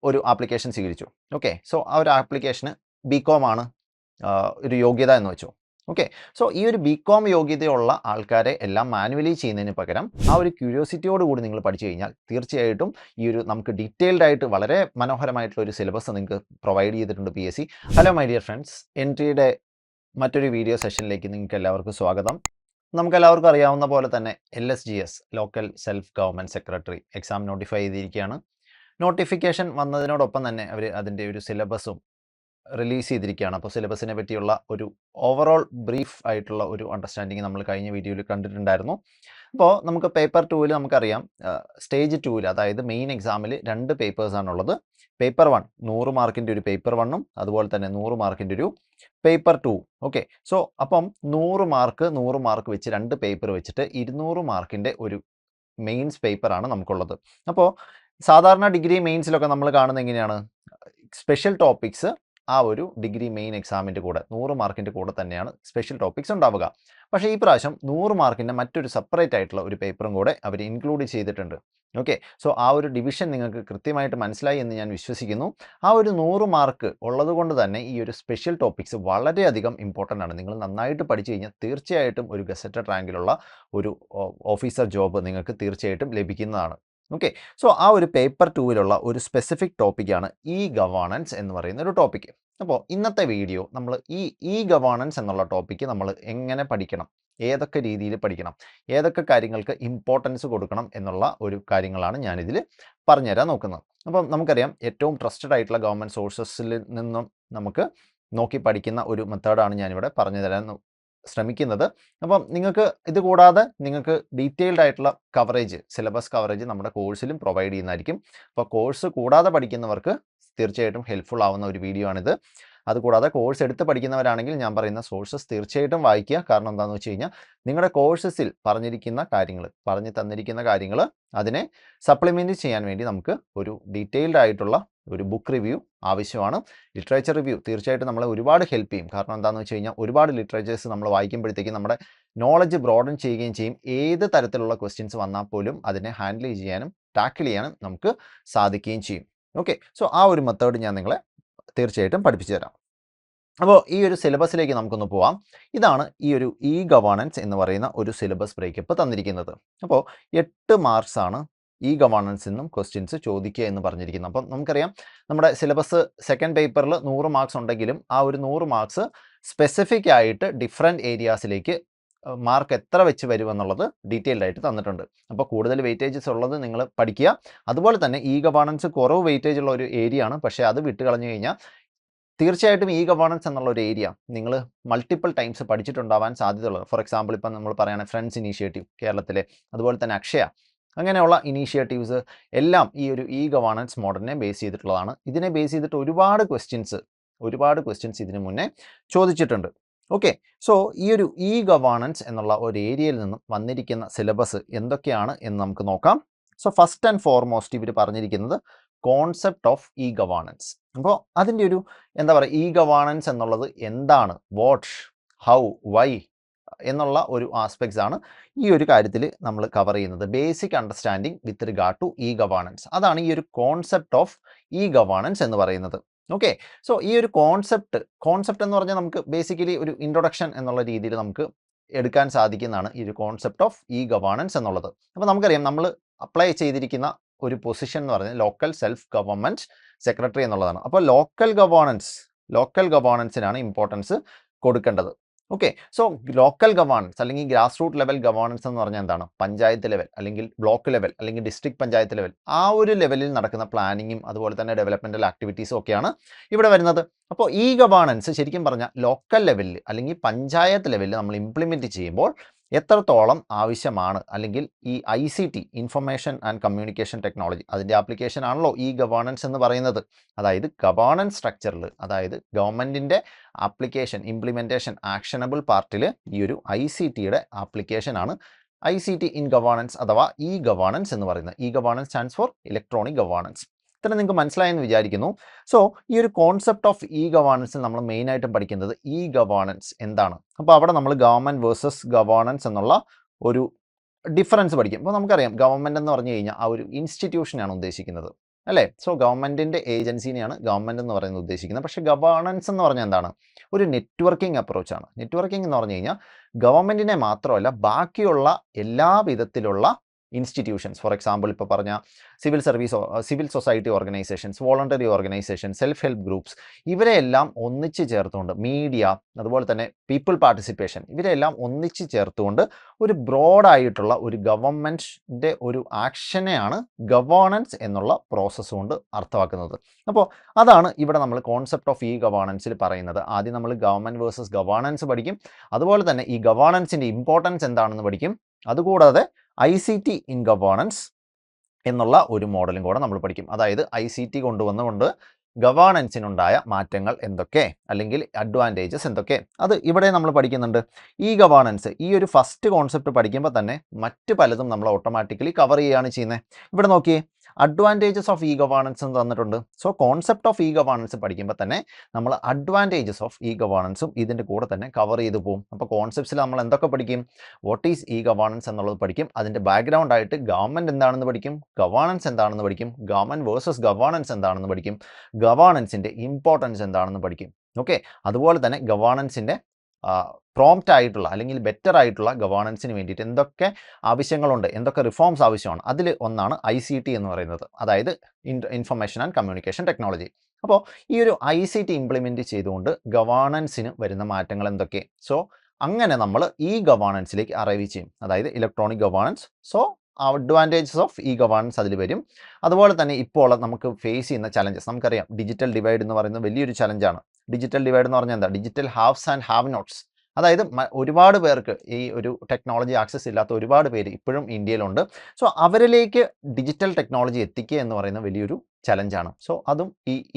ഒരു ആപ്ലിക്കേഷൻ സ്വീകരിച്ചു. Okay, so ആ ഒരു ആപ്ലിക്കേഷന് ബികോം ആണ് ഒരു യോഗ്യത എന്ന് വെച്ചു. ഓക്കെ, സോ ഈ ഒരു ബികോം യോഗ്യതയുള്ള ആൾക്കാരെ എല്ലാം മാനുവലി ചെയ്യുന്നതിന് പകരം ആ ഒരു ക്യൂരിയോസിറ്റിയോട് കൂടി നിങ്ങൾ പഠിച്ചു കഴിഞ്ഞാൽ തീർച്ചയായിട്ടും ഈ ഒരു നമുക്ക് ഡീറ്റെയിൽഡ് ആയിട്ട് വളരെ മനോഹരമായിട്ടുള്ള ഒരു സിലബസ് നിങ്ങൾക്ക് പ്രൊവൈഡ് ചെയ്തിട്ടുണ്ട് PSC. Hello my dear friends, എൻട്രിയുടെ മറ്റൊരു വീഡിയോ സെഷനിലേക്ക് നിങ്ങൾക്ക് എല്ലാവർക്കും സ്വാഗതം. നമുക്കെല്ലാവർക്കും അറിയാവുന്ന പോലെ തന്നെ LSGS local self government secretary exam notify ചെയ്തിരിക്കുകയാണ്. നോട്ടിഫിക്കേഷൻ വന്നതിനോടൊപ്പം തന്നെ അവർ അതിൻ്റെ ഒരു സിലബസും റിലീസ് ചെയ്തിരിക്കുകയാണ്. അപ്പോൾ സിലബസിനെ പറ്റിയുള്ള ഒരു ഓവറോൾ ബ്രീഫ് ആയിട്ടുള്ള ഒരു അണ്ടർസ്റ്റാൻഡിങ് നമ്മൾ കഴിഞ്ഞ വീഡിയോയിൽ കണ്ടിട്ടുണ്ടായിരുന്നു. അപ്പോൾ നമുക്ക് പേപ്പർ 2-ൽ നമുക്കറിയാം സ്റ്റേജ് 2-ൽ അതായത് മെയിൻ എക്സാമിൽ 2 പേപ്പേഴ്സാണുള്ളത്. പേപ്പർ 1 100 മാർക്കിൻ്റെ ഒരു പേപ്പർ 1ഉം അതുപോലെ തന്നെ 100 മാർക്കിൻ്റെ ഒരു പേപ്പർ 2. ഓക്കെ, സോ അപ്പം 100 മാർക്ക് വെച്ച് 2 പേപ്പർ വെച്ചിട്ട് 200 മാർക്കിൻ്റെ ഒരു മെയിൻസ് പേപ്പറാണ് നമുക്കുള്ളത്. അപ്പോൾ സാധാരണ ഡിഗ്രി മെയിൻസിലൊക്കെ നമ്മൾ കാണുന്നത് എങ്ങനെയാണ്, സ്പെഷ്യൽ ടോപ്പിക്സ് ആ ഒരു ഡിഗ്രി മെയിൻ എക്സാമിൻ്റെ കൂടെ 100 മാർക്കിൻ്റെ കൂടെ തന്നെയാണ് സ്പെഷ്യൽ ടോപ്പിക്സ് ഉണ്ടാവുക. പക്ഷേ ഈ പ്രാവശ്യം 100 മാർക്കിൻ്റെ മറ്റൊരു സെപ്പറേറ്റ് ആയിട്ടുള്ള ഒരു പേപ്പറും കൂടെ അവർ ഇൻക്ലൂഡ് ചെയ്തിട്ടുണ്ട്. ഓക്കെ, സോ ആ ഒരു ഡിവിഷൻ നിങ്ങൾക്ക് കൃത്യമായിട്ട് മനസ്സിലായി എന്ന് ഞാൻ വിശ്വസിക്കുന്നു. ആ ഒരു 100 മാർക്ക് ഉള്ളത് കൊണ്ട് തന്നെ ഈ ഒരു സ്പെഷ്യൽ ടോപ്പിക്സ് വളരെയധികം ഇമ്പോർട്ടൻ്റ് ആണ്. നിങ്ങൾ നന്നായിട്ട് പഠിച്ചു കഴിഞ്ഞാൽ തീർച്ചയായിട്ടും ഒരു ഗസറ്റഡ് റാങ്കിലുള്ള ഒരു ഓഫീസർ ജോബ് നിങ്ങൾക്ക് തീർച്ചയായിട്ടും ലഭിക്കുന്നതാണ്. ഓക്കെ, സോ ആ ഒരു പേപ്പർ 2-ലുള്ള ഒരു സ്പെസിഫിക് ടോപ്പിക്കാണ് ഗവേണൻസ് എന്ന് പറയുന്ന ഒരു ടോപ്പിക്ക്. അപ്പോൾ ഇന്നത്തെ വീഡിയോ നമ്മൾ ഈ ഗവേണൻസ് എന്നുള്ള ടോപ്പിക്ക് നമ്മൾ എങ്ങനെ പഠിക്കണം, ഏതൊക്കെ രീതിയിൽ പഠിക്കണം, ഏതൊക്കെ കാര്യങ്ങൾക്ക് ഇമ്പോർട്ടൻസ് കൊടുക്കണം എന്നുള്ള ഒരു കാര്യങ്ങളാണ് ഞാനിതിൽ പറഞ്ഞുതരാൻ നോക്കുന്നത്. അപ്പം നമുക്കറിയാം ഏറ്റവും ട്രസ്റ്റഡ് ആയിട്ടുള്ള ഗവൺമെൻറ് സോഴ്സസിൽ നിന്നും നമുക്ക് നോക്കി പഠിക്കുന്ന ഒരു മെത്തേഡാണ് ഞാനിവിടെ പറഞ്ഞു തരാൻ ശ്രമിക്കുന്നത്. അപ്പം നിങ്ങൾക്ക് ഇത് കൂടാതെ നിങ്ങൾക്ക് ഡീറ്റെയിൽഡ് ആയിട്ടുള്ള കവറേജ്, സിലബസ് കവറേജ് നമ്മുടെ കോഴ്സിലും പ്രൊവൈഡ് ചെയ്യുന്നതായിരിക്കും. അപ്പോൾ കോഴ്സ് കൂടാതെ പഠിക്കുന്നവർക്ക് തീർച്ചയായിട്ടും ഹെൽപ്ഫുൾ ആവുന്ന ഒരു വീഡിയോ ആണിത്. അതുകൂടാതെ കോഴ്സ് എടുത്ത് പഠിക്കുന്നവരാണെങ്കിൽ ഞാൻ പറയുന്ന സോഴ്സസ് തീർച്ചയായിട്ടും വായിക്കുക. കാരണം എന്താണെന്ന് വെച്ച് കഴിഞ്ഞാൽ നിങ്ങളുടെ കോഴ്സസിൽ പറഞ്ഞു തന്നിരിക്കുന്ന കാര്യങ്ങൾ അതിനെ സപ്ലിമെൻറ്റ് ചെയ്യാൻ വേണ്ടി നമുക്ക് ഒരു ഡീറ്റെയിൽഡ് ആയിട്ടുള്ള ഒരു ബുക്ക് റിവ്യൂ ആവശ്യമാണ്. ലിറ്ററേച്ചർ റിവ്യൂ തീർച്ചയായിട്ടും നമ്മളെ ഒരുപാട് ഹെൽപ്പ് ചെയ്യും. കാരണം എന്താണെന്ന് വെച്ച് കഴിഞ്ഞാൽ ഒരുപാട് ലിറ്ററേച്ചേഴ്സ് നമ്മൾ വായിക്കുമ്പോഴത്തേക്കും നമ്മുടെ നോളജ് ബ്രോഡൻ ചെയ്യുകയും ചെയ്യും. ഏത് തരത്തിലുള്ള ക്വസ്റ്റ്യൻസ് വന്നാൽ പോലും അതിനെ ഹാൻഡിൽ ചെയ്യാനും ടാക്കിൾ ചെയ്യാനും നമുക്ക് സാധിക്കുകയും ചെയ്യും. ഓക്കെ, സോ ആ ഒരു മെത്തേഡ് ഞാൻ നിങ്ങളെ തീർച്ചയായിട്ടും പഠിപ്പിച്ചു തരാം. അപ്പോൾ ഈ ഒരു സിലബസിലേക്ക് നമുക്കൊന്ന് പോവാം. ഇതാണ് ഈ ഒരു ഗവേണൻസ് എന്ന് പറയുന്ന ഒരു സിലബസ് ബ്രേക്കപ്പ് തന്നിരിക്കുന്നത്. അപ്പോൾ 8 മാർക്സാണ് ഗവേണൻസിൽ നിന്നും ക്വസ്റ്റ്യൻസ് ചോദിക്കുക എന്ന് പറഞ്ഞിരിക്കുന്നത്. അപ്പം നമുക്കറിയാം നമ്മുടെ സിലബസ് സെക്കൻഡ് പേപ്പറിൽ 100 മാർക്സ് ഉണ്ടെങ്കിലും ആ ഒരു 100 മാർക്സ് സ്പെസിഫിക് ആയിട്ട് ഡിഫറെൻറ്റ് ഏരിയാസിലേക്ക് മാർക്ക് എത്ര വെച്ച് വരുമെന്നുള്ളത് ഡീറ്റെയിൽഡ് ആയിട്ട് തന്നിട്ടുണ്ട്. അപ്പോൾ കൂടുതൽ വെയിറ്റേജസ് ഉള്ളത് നിങ്ങൾ പഠിക്കുക. അതുപോലെ തന്നെ ഗവേണൻസ് കുറവ് വെയിറ്റേജ് ഉള്ള ഒരു ഏരിയ ആണ്. പക്ഷേ അത് വിട്ട് കളഞ്ഞു കഴിഞ്ഞാൽ തീർച്ചയായിട്ടും ഗവേണൻസ് എന്നുള്ള ഒരു ഏരിയ നിങ്ങൾ മൾട്ടിപ്പിൾ ടൈംസ് പഠിച്ചിട്ടുണ്ടാവാൻ സാധ്യതയുള്ളത്. ഫോർ എക്സാമ്പിൾ ഇപ്പം നമ്മൾ പറയുകയാണെങ്കിൽ ഫ്രണ്ട്സ് ഇനീഷ്യേറ്റീവ് കേരളത്തിലെ, അതുപോലെ തന്നെ അക്ഷയ, അങ്ങനെയുള്ള ഇനീഷ്യേറ്റീവ്സ് എല്ലാം ഈ ഒരു ഗവേണൻസ് മോഡലിനെ ബേസ് ചെയ്തിട്ടുള്ളതാണ്. ഇതിനെ ബേസ് ചെയ്തിട്ട് ഒരുപാട് ക്വസ്റ്റ്യൻസ് ഇതിനു മുന്നേ ചോദിച്ചിട്ടുണ്ട്. ഓക്കെ, സോ ഈ ഒരു ഗവേണൻസ് എന്നുള്ള ഒരു ഏരിയയിൽ നിന്നും വന്നിരിക്കുന്ന സിലബസ് എന്തൊക്കെയാണ് എന്ന് നമുക്ക് നോക്കാം. സോ ഫസ്റ്റ് ആൻഡ് ഫോർമോസ്റ്റ് ഇവർ പറഞ്ഞിരിക്കുന്നത് കോൺസെപ്റ്റ് ഓഫ് ഗവേണൻസ്. അപ്പോൾ അതിൻ്റെ ഒരു എന്താ പറയുക, ഗവേണൻസ് എന്നുള്ളത് എന്താണ്, വാട്ട്, ഹൗ, വൈ എന്നുള്ള ഒരു ആസ്പെക്ട്സ് ആണ് ഈ ഒരു കാര്യത്തിൽ നമ്മൾ കവർ ചെയ്യുന്നത്. Basic understanding with regard to governance, അതാണ് ഈ ഒരു കോൺസെപ്റ്റ് ഓഫ് ഗവേണൻസ് എന്ന് പറയുന്നത്. ഓക്കെ, സോ ഈ ഒരു കോൺസെപ്റ്റ് എന്ന് പറഞ്ഞാൽ നമുക്ക് ബേസിക്കലി ഒരു ഇൻട്രൊഡക്ഷൻ എന്നുള്ള രീതിയിൽ നമുക്ക് എടുക്കാൻ സാധിക്കുന്നതാണ് ഈ ഒരു കോൺസെപ്റ്റ് ഓഫ് ഗവേണൻസ് എന്നുള്ളത്. അപ്പോൾ നമുക്കറിയാം നമ്മൾ അപ്ലൈ ചെയ്തിരിക്കുന്ന ഒരു പൊസിഷൻ എന്ന് പറയുന്നത് ലോക്കൽ സെൽഫ് ഗവൺമെൻറ് സെക്രട്ടറി എന്നുള്ളതാണ്. അപ്പോൾ ലോക്കൽ ഗവേണൻസിനാണ് ഇമ്പോർട്ടൻസ് കൊടുക്കേണ്ടത്. ഓക്കെ, സോ ലോക്കൽ ഗവേണൻസ് അല്ലെങ്കിൽ ഗ്രാസ് റൂട്ട് ലെവൽ ഗവേണൻസ് എന്ന് പറഞ്ഞാൽ എന്താണ്, പഞ്ചായത്ത് ലെവൽ അല്ലെങ്കിൽ ബ്ലോക്ക് ലെവൽ അല്ലെങ്കിൽ ഡിസ്ട്രിക്ട് പഞ്ചായത്ത് ലെവൽ, ആ ഒരു ലെവലിൽ നടക്കുന്ന പ്ലാനിങ്ങും അതുപോലെ തന്നെ ഡെവലപ്മെൻറ്റൽ ആക്ടിവിറ്റീസും ഒക്കെയാണ് ഇവിടെ വരുന്നത്. അപ്പോൾ ഗവേണൻസ് ശരിക്കും പറഞ്ഞാൽ ലോക്കൽ ലെവലിൽ അല്ലെങ്കിൽ പഞ്ചായത്ത് ലെവലിൽ നമ്മൾ ഇംപ്ലിമെൻറ്റ് ചെയ്യുമ്പോൾ എത്രത്തോളം ആവശ്യമാണ്, അല്ലെങ്കിൽ ഈ ICT information and communication technology അതിൻ്റെ ആപ്ലിക്കേഷൻ ആണല്ലോ ഗവേണൻസ് എന്ന് പറയുന്നത്. അതായത് ഗവേണൻസ് സ്ട്രക്ചറിൽ, അതായത് ഗവൺമെൻറ്റിൻ്റെ ആപ്ലിക്കേഷൻ ഇംപ്ലിമെൻറ്റേഷൻ ആക്ഷനബിൾ പാർട്ടിൽ ഈ ഒരു ICTയുടെ ആപ്ലിക്കേഷനാണ് ICT ഇൻ ഗവേണൻസ് അഥവാ ഗവേണൻസ് എന്ന് പറയുന്നത്. Governance stands for electronic governance. ഇത്ര നിങ്ങൾക്ക് മനസ്സിലായെന്ന് വിചാരിക്കുന്നു. സോ ഈ ഒരു കോൺസെപ്റ്റ് ഓഫ് ഗവേണൻസിൽ നമ്മൾ മെയിനായിട്ടും പഠിക്കുന്നത് ഗവേണൻസ് എന്താണ്. അപ്പോൾ അവിടെ നമ്മൾ ഗവൺമെൻറ് വേഴ്സസ് ഗവേണൻസ് എന്നുള്ള ഒരു ഡിഫറൻസ് പഠിക്കും. അപ്പോൾ നമുക്കറിയാം ഗവൺമെൻറ് എന്ന് പറഞ്ഞു കഴിഞ്ഞാൽ ആ ഒരു ഇൻസ്റ്റിറ്റ്യൂഷനാണ് ഉദ്ദേശിക്കുന്നത്. അല്ലേ? സോ ഗവൺമെൻറ്റിൻ്റെ ഏജൻസിനെയാണ് ഗവൺമെൻറ് എന്ന് പറയുന്നത് ഉദ്ദേശിക്കുന്നത്. പക്ഷേ ഗവേണൻസ് എന്ന് പറഞ്ഞാൽ എന്താണ്? ഒരു നെറ്റ്വർക്കിംഗ് അപ്രോച്ചാണ്. നെറ്റ്വർക്കിംഗ് എന്ന് പറഞ്ഞു കഴിഞ്ഞാൽ ഗവൺമെൻറ്റിനെ മാത്രമല്ല ബാക്കിയുള്ള എല്ലാ വിധത്തിലുള്ള ഇൻസ്റ്റിറ്റ്യൂഷൻസ്, ഫോർ എക്സാമ്പിൾ ഇപ്പോൾ പറഞ്ഞ civil society organisations, voluntary organisation, self help groups, ഇവരെയെല്ലാം ഒന്നിച്ച് ചേർത്തുകൊണ്ട് മീഡിയ, അതുപോലെ തന്നെ പീപ്പിൾ പാർട്ടിസിപ്പേഷൻ, ഇവരെല്ലാം ഒന്നിച്ച് ചേർത്തുകൊണ്ട് ഒരു ബ്രോഡായിട്ടുള്ള ഒരു ഗവൺമെൻറ്റിൻ്റെ ഒരു ആക്ഷനെയാണ് ഗവേണൻസ് എന്നുള്ള പ്രോസസ്സ് കൊണ്ട് അർത്ഥമാക്കുന്നത്. അപ്പോൾ അതാണ് ഇവിടെ നമ്മൾ കോൺസെപ്റ്റ് ഓഫ് ഗവേണൻസിൽ പറയുന്നത്. ആദ്യം നമ്മൾ ഗവൺമെൻറ് വേഴ്സസ് ഗവേണൻസ് പഠിക്കും, അതുപോലെ തന്നെ ഈ ഗവേണൻസിൻ്റെ ഇമ്പോർട്ടൻസ് എന്താണെന്ന് പഠിക്കും. അതുകൂടാതെ ICT ഇൻ ഗവേണൻസ് എന്നുള്ള ഒരു മോഡലും കൂടെ നമ്മൾ പഠിക്കും. അതായത് ICT കൊണ്ടുവന്നുകൊണ്ട് ഗവേണൻസിനുണ്ടായ മാറ്റങ്ങൾ എന്തൊക്കെ, അല്ലെങ്കിൽ അഡ്വാൻറ്റേജസ് എന്തൊക്കെ, അത് ഇവിടെ നമ്മൾ പഠിക്കുന്നുണ്ട്. ഈ ഗവേണൻസ്, ഈ ഒരു ഫസ്റ്റ് കോൺസെപ്റ്റ് പഠിക്കുമ്പോൾ തന്നെ മറ്റ് പലതും നമ്മൾ ഓട്ടോമാറ്റിക്കലി കവർ ചെയ്യുകയാണ് ചെയ്യുന്നത്. ഇവിടെ നോക്കിയേ, അഡ്വാൻറ്റേജസ് ഓഫ് ഗവേണൻസ് എന്ന് തന്നിട്ടുണ്ട്. സോ കോൺസെപ്റ്റ് ഓഫ് ഗവേണൻസ് പഠിക്കുമ്പോൾ തന്നെ നമ്മൾ അഡ്വാൻറ്റേജസ് ഓഫ് ഗവേണൻസും ഇതിൻ്റെ കൂടെ തന്നെ കവർ ചെയ്ത് പോകും. അപ്പോൾ കോൺസെപ്റ്റ്സിൽ നമ്മൾ എന്തൊക്കെ പഠിക്കും? വാട്ട് ഈസ് ഗവേണൻസ് എന്നുള്ളത് പഠിക്കും. അതിൻ്റെ ബാക്ക്ഗ്രൗണ്ട് ആയിട്ട് ഗവൺമെൻറ് എന്താണെന്ന് പഠിക്കും, ഗവേണൻസ് എന്താണെന്ന് പഠിക്കും, ഗവൺമെൻറ് വേഴ്സസ് ഗവേണൻസ് എന്താണെന്ന് പഠിക്കും, ഗവേണൻസിൻ്റെ ഇമ്പോർട്ടൻസ് എന്താണെന്ന് പഠിക്കും. ഓക്കെ, അതുപോലെ തന്നെ ഗവേണൻസിൻ്റെ പ്രോംപ്റ്റ് ആയിട്ടുള്ള അല്ലെങ്കിൽ ബെറ്റർ ആയിട്ടുള്ള ഗവേണൻസിന് വേണ്ടിയിട്ട് എന്തൊക്കെ ആവശ്യങ്ങളുണ്ട്, എന്തൊക്കെ റിഫോംസ് ആവശ്യമാണ്, അതിൽ ഒന്നാണ് ICT എന്ന് പറയുന്നത്, അതായത് ഇൻഫർമേഷൻ ആൻഡ് കമ്മ്യൂണിക്കേഷൻ ടെക്നോളജി. അപ്പോൾ ഈ ഒരു ICT ഇംപ്ലിമെൻറ്റ് ചെയ്തുകൊണ്ട് ഗവേണൻസിന് വരുന്ന മാറ്റങ്ങൾ എന്തൊക്കെ? സോ അങ്ങനെ നമ്മൾ ഈ ഗവേണൻസിലേക്ക് അറൈവ് ചെയ്യും, അതായത് electronic governance. So advantages of governance അതിൽ വരും. അതുപോലെ തന്നെ ഇപ്പോൾ നമുക്ക് ഫേസ് ചെയ്യുന്ന ചലഞ്ചസ് നമുക്കറിയാം. ഡിജിറ്റൽ ഡിവൈഡ് എന്ന് പറയുന്നത് വലിയൊരു ചലഞ്ചാണ്. ഡിജിറ്റൽ ഡിവൈഡ് എന്ന് പറഞ്ഞാൽ എന്താ? Digital haves and have notes. അതായത് ഒരുപാട് പേർക്ക് ഈ ഒരു ടെക്നോളജി ആക്സസ് ഇല്ലാത്ത ഒരുപാട് പേര് ഇപ്പോഴും ഇന്ത്യയിലുണ്ട്. സോ അവരിലേക്ക് ഡിജിറ്റൽ ടെക്നോളജി എത്തിക്കുക എന്ന് പറയുന്ന വലിയൊരു ചലഞ്ചാണ്. സോ അതും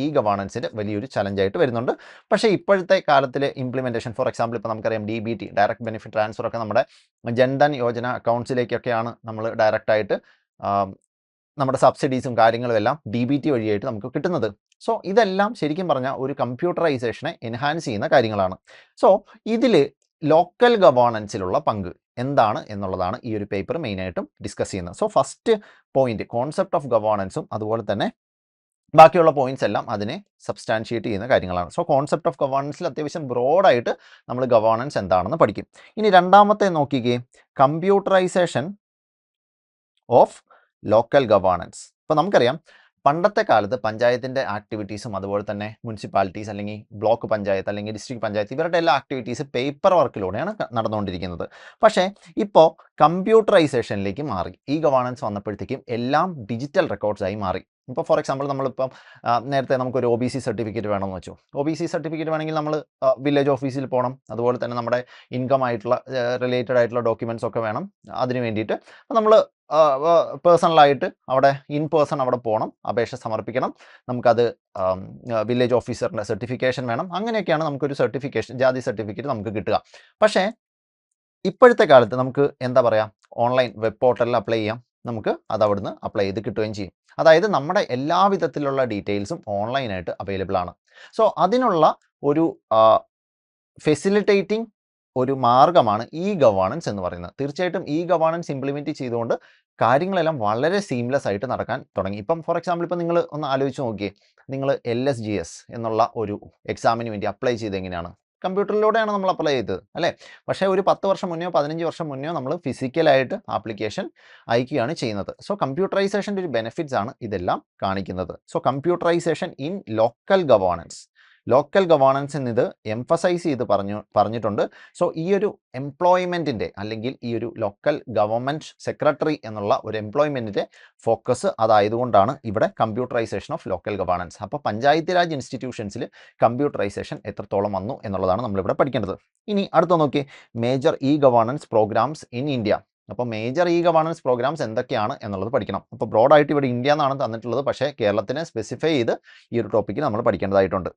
ഈ ഗവേണൻസിൻ്റെ വലിയൊരു ചലഞ്ചായിട്ട് വരുന്നുണ്ട്. പക്ഷേ ഇപ്പോഴത്തെ കാലത്തിലെ ഇംപ്ലിമെൻറ്റേഷൻ, ഫോർ എക്സാമ്പിൾ ഇപ്പോൾ നമുക്കറിയാം DBT, ഡയറക്റ്റ് ബെനിഫിറ്റ് ട്രാൻസ്ഫർ ഒക്കെ നമ്മുടെ ജൻധൻ യോജന അക്കൗണ്ട്സിലേക്കൊക്കെയാണ് നമ്മൾ ഡയറക്റ്റായിട്ട് നമ്മുടെ സബ്സിഡീസും കാര്യങ്ങളും എല്ലാം DBT വഴിയായിട്ട് നമുക്ക് കിട്ടുന്നത്. സോ ഇതെല്ലാം ശരിക്കും പറഞ്ഞാൽ ഒരു കമ്പ്യൂട്ടറൈസേഷനെ എൻഹാൻസ് ചെയ്യുന്ന കാര്യങ്ങളാണ്. സോ ഇതിൽ ലോക്കൽ ഗവേണൻസിലുള്ള പങ്ക് എന്താണ് എന്നുള്ളതാണ് ഈ ഒരു പേപ്പർ മെയിനായിട്ടും ഡിസ്കസ് ചെയ്യുന്നത്. So first point concept of ഗവേണൻസും അതുപോലെ തന്നെ ബാക്കിയുള്ള പോയിന്റ്സ് എല്ലാം അതിനെ സബ്സ്റ്റാൻഷിയേറ്റ് ചെയ്യുന്ന കാര്യങ്ങളാണ്. സോ കോൺസെപ്റ്റ് ഓഫ് ഗവേണൻസിൽ അത്യാവശ്യം ബ്രോഡായിട്ട് നമ്മൾ ഗവേണൻസ് എന്താണെന്ന് പഠിക്കും. ഇനി രണ്ടാമത്തെ നോക്കിക്കേ, കമ്പ്യൂട്ടറൈസേഷൻ ഓഫ് ലോക്കൽ ഗവേണൻസ്. ഇപ്പോൾ നമുക്കറിയാം പണ്ടത്തെ കാലത്ത് പഞ്ചായത്തിൻ്റെ ആക്ടിവിറ്റീസും അതുപോലെ തന്നെ മുനിസിപ്പാലിറ്റീസ് അല്ലെങ്കിൽ ബ്ലോക്ക് പഞ്ചായത്ത് അല്ലെങ്കിൽ ഡിസ്ട്രിക്ട് പഞ്ചായത്ത് ഇവരുടെ എല്ലാ ആക്ടിവിറ്റീസ് പേപ്പർ വർക്കിലൂടെയാണ് നടന്നുകൊണ്ടിരിക്കുന്നത്. പക്ഷേ ഇപ്പോൾ കമ്പ്യൂട്ടറൈസേഷനിലേക്ക് മാറി. ഗവേണൻസ് വന്നപ്പോഴത്തേക്കും എല്ലാം ഡിജിറ്റൽ റെക്കോർഡ്സായി മാറി. ഇപ്പോൾ ഫോർ എക്സാമ്പിൾ നമ്മളിപ്പം നേരത്തെ നമുക്കൊരു OBC സർട്ടിഫിക്കറ്റ് വേണമെന്ന് വെച്ചു. OBC സർട്ടിഫിക്കറ്റ് വേണമെങ്കിൽ നമ്മൾ വില്ലേജ് ഓഫീസിൽ പോകണം. അതുപോലെ തന്നെ നമ്മുടെ ഇൻകം ആയിട്ടുള്ള റിലേറ്റഡ് ആയിട്ടുള്ള ഡോക്യുമെൻറ്റ്സ് ഒക്കെ വേണം. അതിന് വേണ്ടിയിട്ട് നമ്മൾ പേഴ്സണലായിട്ട് അവിടെ ഇൻ പേഴ്സൺ അവിടെ പോകണം, അപേക്ഷ സമർപ്പിക്കണം. നമുക്കത് വില്ലേജ് ഓഫീസറിൻ്റെ സർട്ടിഫിക്കേഷൻ വേണം. അങ്ങനെയൊക്കെയാണ് നമുക്കൊരു സർട്ടിഫിക്കേഷൻ, ജാതി സർട്ടിഫിക്കറ്റ് നമുക്ക് കിട്ടുക. പക്ഷേ ഇപ്പോഴത്തെ കാലത്ത് നമുക്ക് എന്താ പറയുക, ഓൺലൈൻ വെബ് പോർട്ടലിൽ അപ്ലൈ ചെയ്യാം. നമുക്ക് അത് അവിടുന്ന് അപ്ലൈ ചെയ്ത് കിട്ടുകയും ചെയ്യും. അതായത് നമ്മുടെ എല്ലാ വിധത്തിലുള്ള ഡീറ്റെയിൽസും ഓൺലൈനായിട്ട് അവൈലബിൾ ആണ്. സോ അതിനുള്ള ഒരു ഫെസിലിറ്റേറ്റിംഗ് ഒരു മാർഗ്ഗമാണ് ഗവേണൻസ് എന്ന് പറയുന്നത്. തീർച്ചയായിട്ടും ഗവേണൻസ് ഇംപ്ലിമെൻറ്റ് ചെയ്തുകൊണ്ട് കാര്യങ്ങളെല്ലാം വളരെ സീംലെസ് ആയിട്ട് നടക്കാൻ തുടങ്ങി. ഇപ്പം ഫോർ എക്സാമ്പിൾ ഇപ്പോൾ നിങ്ങൾ ഒന്ന് ആലോചിച്ച് നോക്കിയേ, നിങ്ങൾ LSGS എന്നുള്ള ഒരു എക്സാമിന് വേണ്ടി അപ്ലൈ ചെയ്ത് എങ്ങനെയാണ്? കമ്പ്യൂട്ടറിലൂടെയാണ് നമ്മൾ അപ്ലൈ ചെയ്തത് അല്ലേ? പക്ഷേ ഒരു 10 വർഷം മുന്നോ 15 വർഷം മുന്നോ നമ്മൾ ഫിസിക്കലായിട്ട് ആപ്ലിക്കേഷൻ അയക്കുകയാണ് ചെയ്യുന്നത്. സോ കമ്പ്യൂട്ടറൈസേഷൻ്റെ ഒരു ബെനിഫിറ്റ്സ് ആണ് ഇതെല്ലാം കാണിക്കുന്നത്. So computerisation in local governance. Local governance എന്നിത് എംഫസൈസ് ചെയ്ത് പറഞ്ഞിട്ടുണ്ട്. സോ ഈ ഒരു എംപ്ലോയ്മെൻറ്റിൻ്റെ അല്ലെങ്കിൽ ഈ ഒരു ലോക്കൽ ഗവൺമെൻറ് സെക്രട്ടറി എന്നുള്ള ഒരു എംപ്ലോയ്മെൻറ്റിൻ്റെ ഫോക്കസ് അതായതുകൊണ്ടാണ് ഇവിടെ കമ്പ്യൂട്ടറൈസേഷൻ ഓഫ് ലോക്കൽ ഗവേണൻസ്. അപ്പോൾ പഞ്ചായത്ത് രാജ് ഇൻസ്റ്റിറ്റ്യൂഷൻസിൽ കമ്പ്യൂട്ടറൈസേഷൻ എത്രത്തോളം വന്നു എന്നുള്ളതാണ് നമ്മളിവിടെ പഠിക്കേണ്ടത്. ഇനി അടുത്ത നോക്കി, major governance programmes in India. അപ്പോൾ മേജർ ഗവേണൻസ് പ്രോഗ്രാംസ് എന്തൊക്കെയാണ് എന്നുള്ളത് പഠിക്കണം. അപ്പോൾ ബ്രോഡായിട്ട് ഇവിടെ ഇന്ത്യ എന്നാണ് തന്നിട്ടുള്ളത്, പക്ഷേ കേരളത്തിനെ സ്പെസിഫൈ ചെയ്ത് ഈ ഒരു ടോപ്പിക്ക് നമ്മൾ പഠിക്കേണ്ടതായിട്ടുണ്ട്.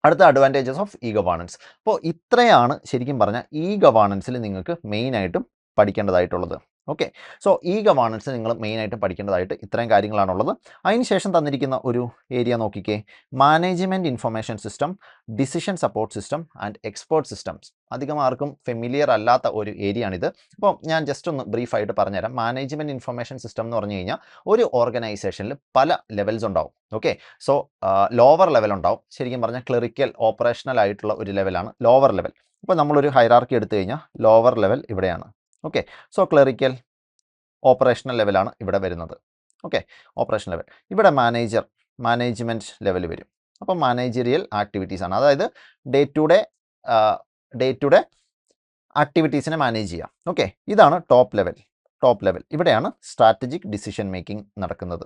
അടുത്ത അഡ്വാൻറ്റേജസ് ഓഫ് ഗവേണൻസ്. അപ്പോൾ ഇത്രയാണ് ശരിക്കും പറഞ്ഞാൽ ഗവേണൻസിൽ നിങ്ങൾക്ക് മെയിനായിട്ടും പഠിക്കേണ്ടതായിട്ടുള്ളത്. ഓക്കെ, സോ ഈ ഗവേണൻസ് നിങ്ങൾ മെയിനായിട്ടും പഠിക്കേണ്ടതായിട്ട് ഇത്രയും കാര്യങ്ങളാണുള്ളത്. അതിനുശേഷം തന്നിരിക്കുന്ന ഒരു ഏരിയ നോക്കിക്കേ, management information system, decision support system and expert systems. അധികം ആർക്കും ഫെമിലിയർ അല്ലാത്ത ഒരു ഏരിയ ആണിത്. അപ്പോൾ ഞാൻ ജസ്റ്റ് ഒന്ന് ബ്രീഫായിട്ട് പറഞ്ഞുതരാം. മാനേജ്മെൻറ്റ് ഇൻഫർമേഷൻ സിസ്റ്റം എന്ന് പറഞ്ഞു കഴിഞ്ഞാൽ ഒരു ഓർഗനൈസേഷനിൽ പല ലെവൽസ് ഉണ്ടാവും. ഓക്കെ, സോ ലോവർ ലെവൽ ഉണ്ടാവും. ശരിക്കും പറഞ്ഞാൽ ക്ലറിക്കൽ ഓപ്പറേഷണൽ ആയിട്ടുള്ള ഒരു ലെവലാണ് ലോവർ ലെവൽ. അപ്പോൾ നമ്മളൊരു ഹൈറാർക്കി എടുത്തു കഴിഞ്ഞാൽ ലോവർ ലെവൽ ഇവിടെയാണ്. ഓക്കെ, സോ ക്ലറിക്കൽ ഓപ്പറേഷണൽ ലെവലാണ് ഇവിടെ വരുന്നത്. Okay, operational level. ഇവിടെ മാനേജ്മെൻറ്റ് ലെവൽ വരും. അപ്പോൾ മാനേജറിയൽ ആക്ടിവിറ്റീസ് ആണ്, അതായത് ഡേ ടു ഡേ ആക്ടിവിറ്റീസിനെ മാനേജ് ചെയ്യാം. ഓക്കെ, ഇതാണ് ടോപ്പ് ലെവൽ. ഇവിടെയാണ് സ്ട്രാറ്റജിക് ഡിസിഷൻ മേക്കിംഗ് നടക്കുന്നത്.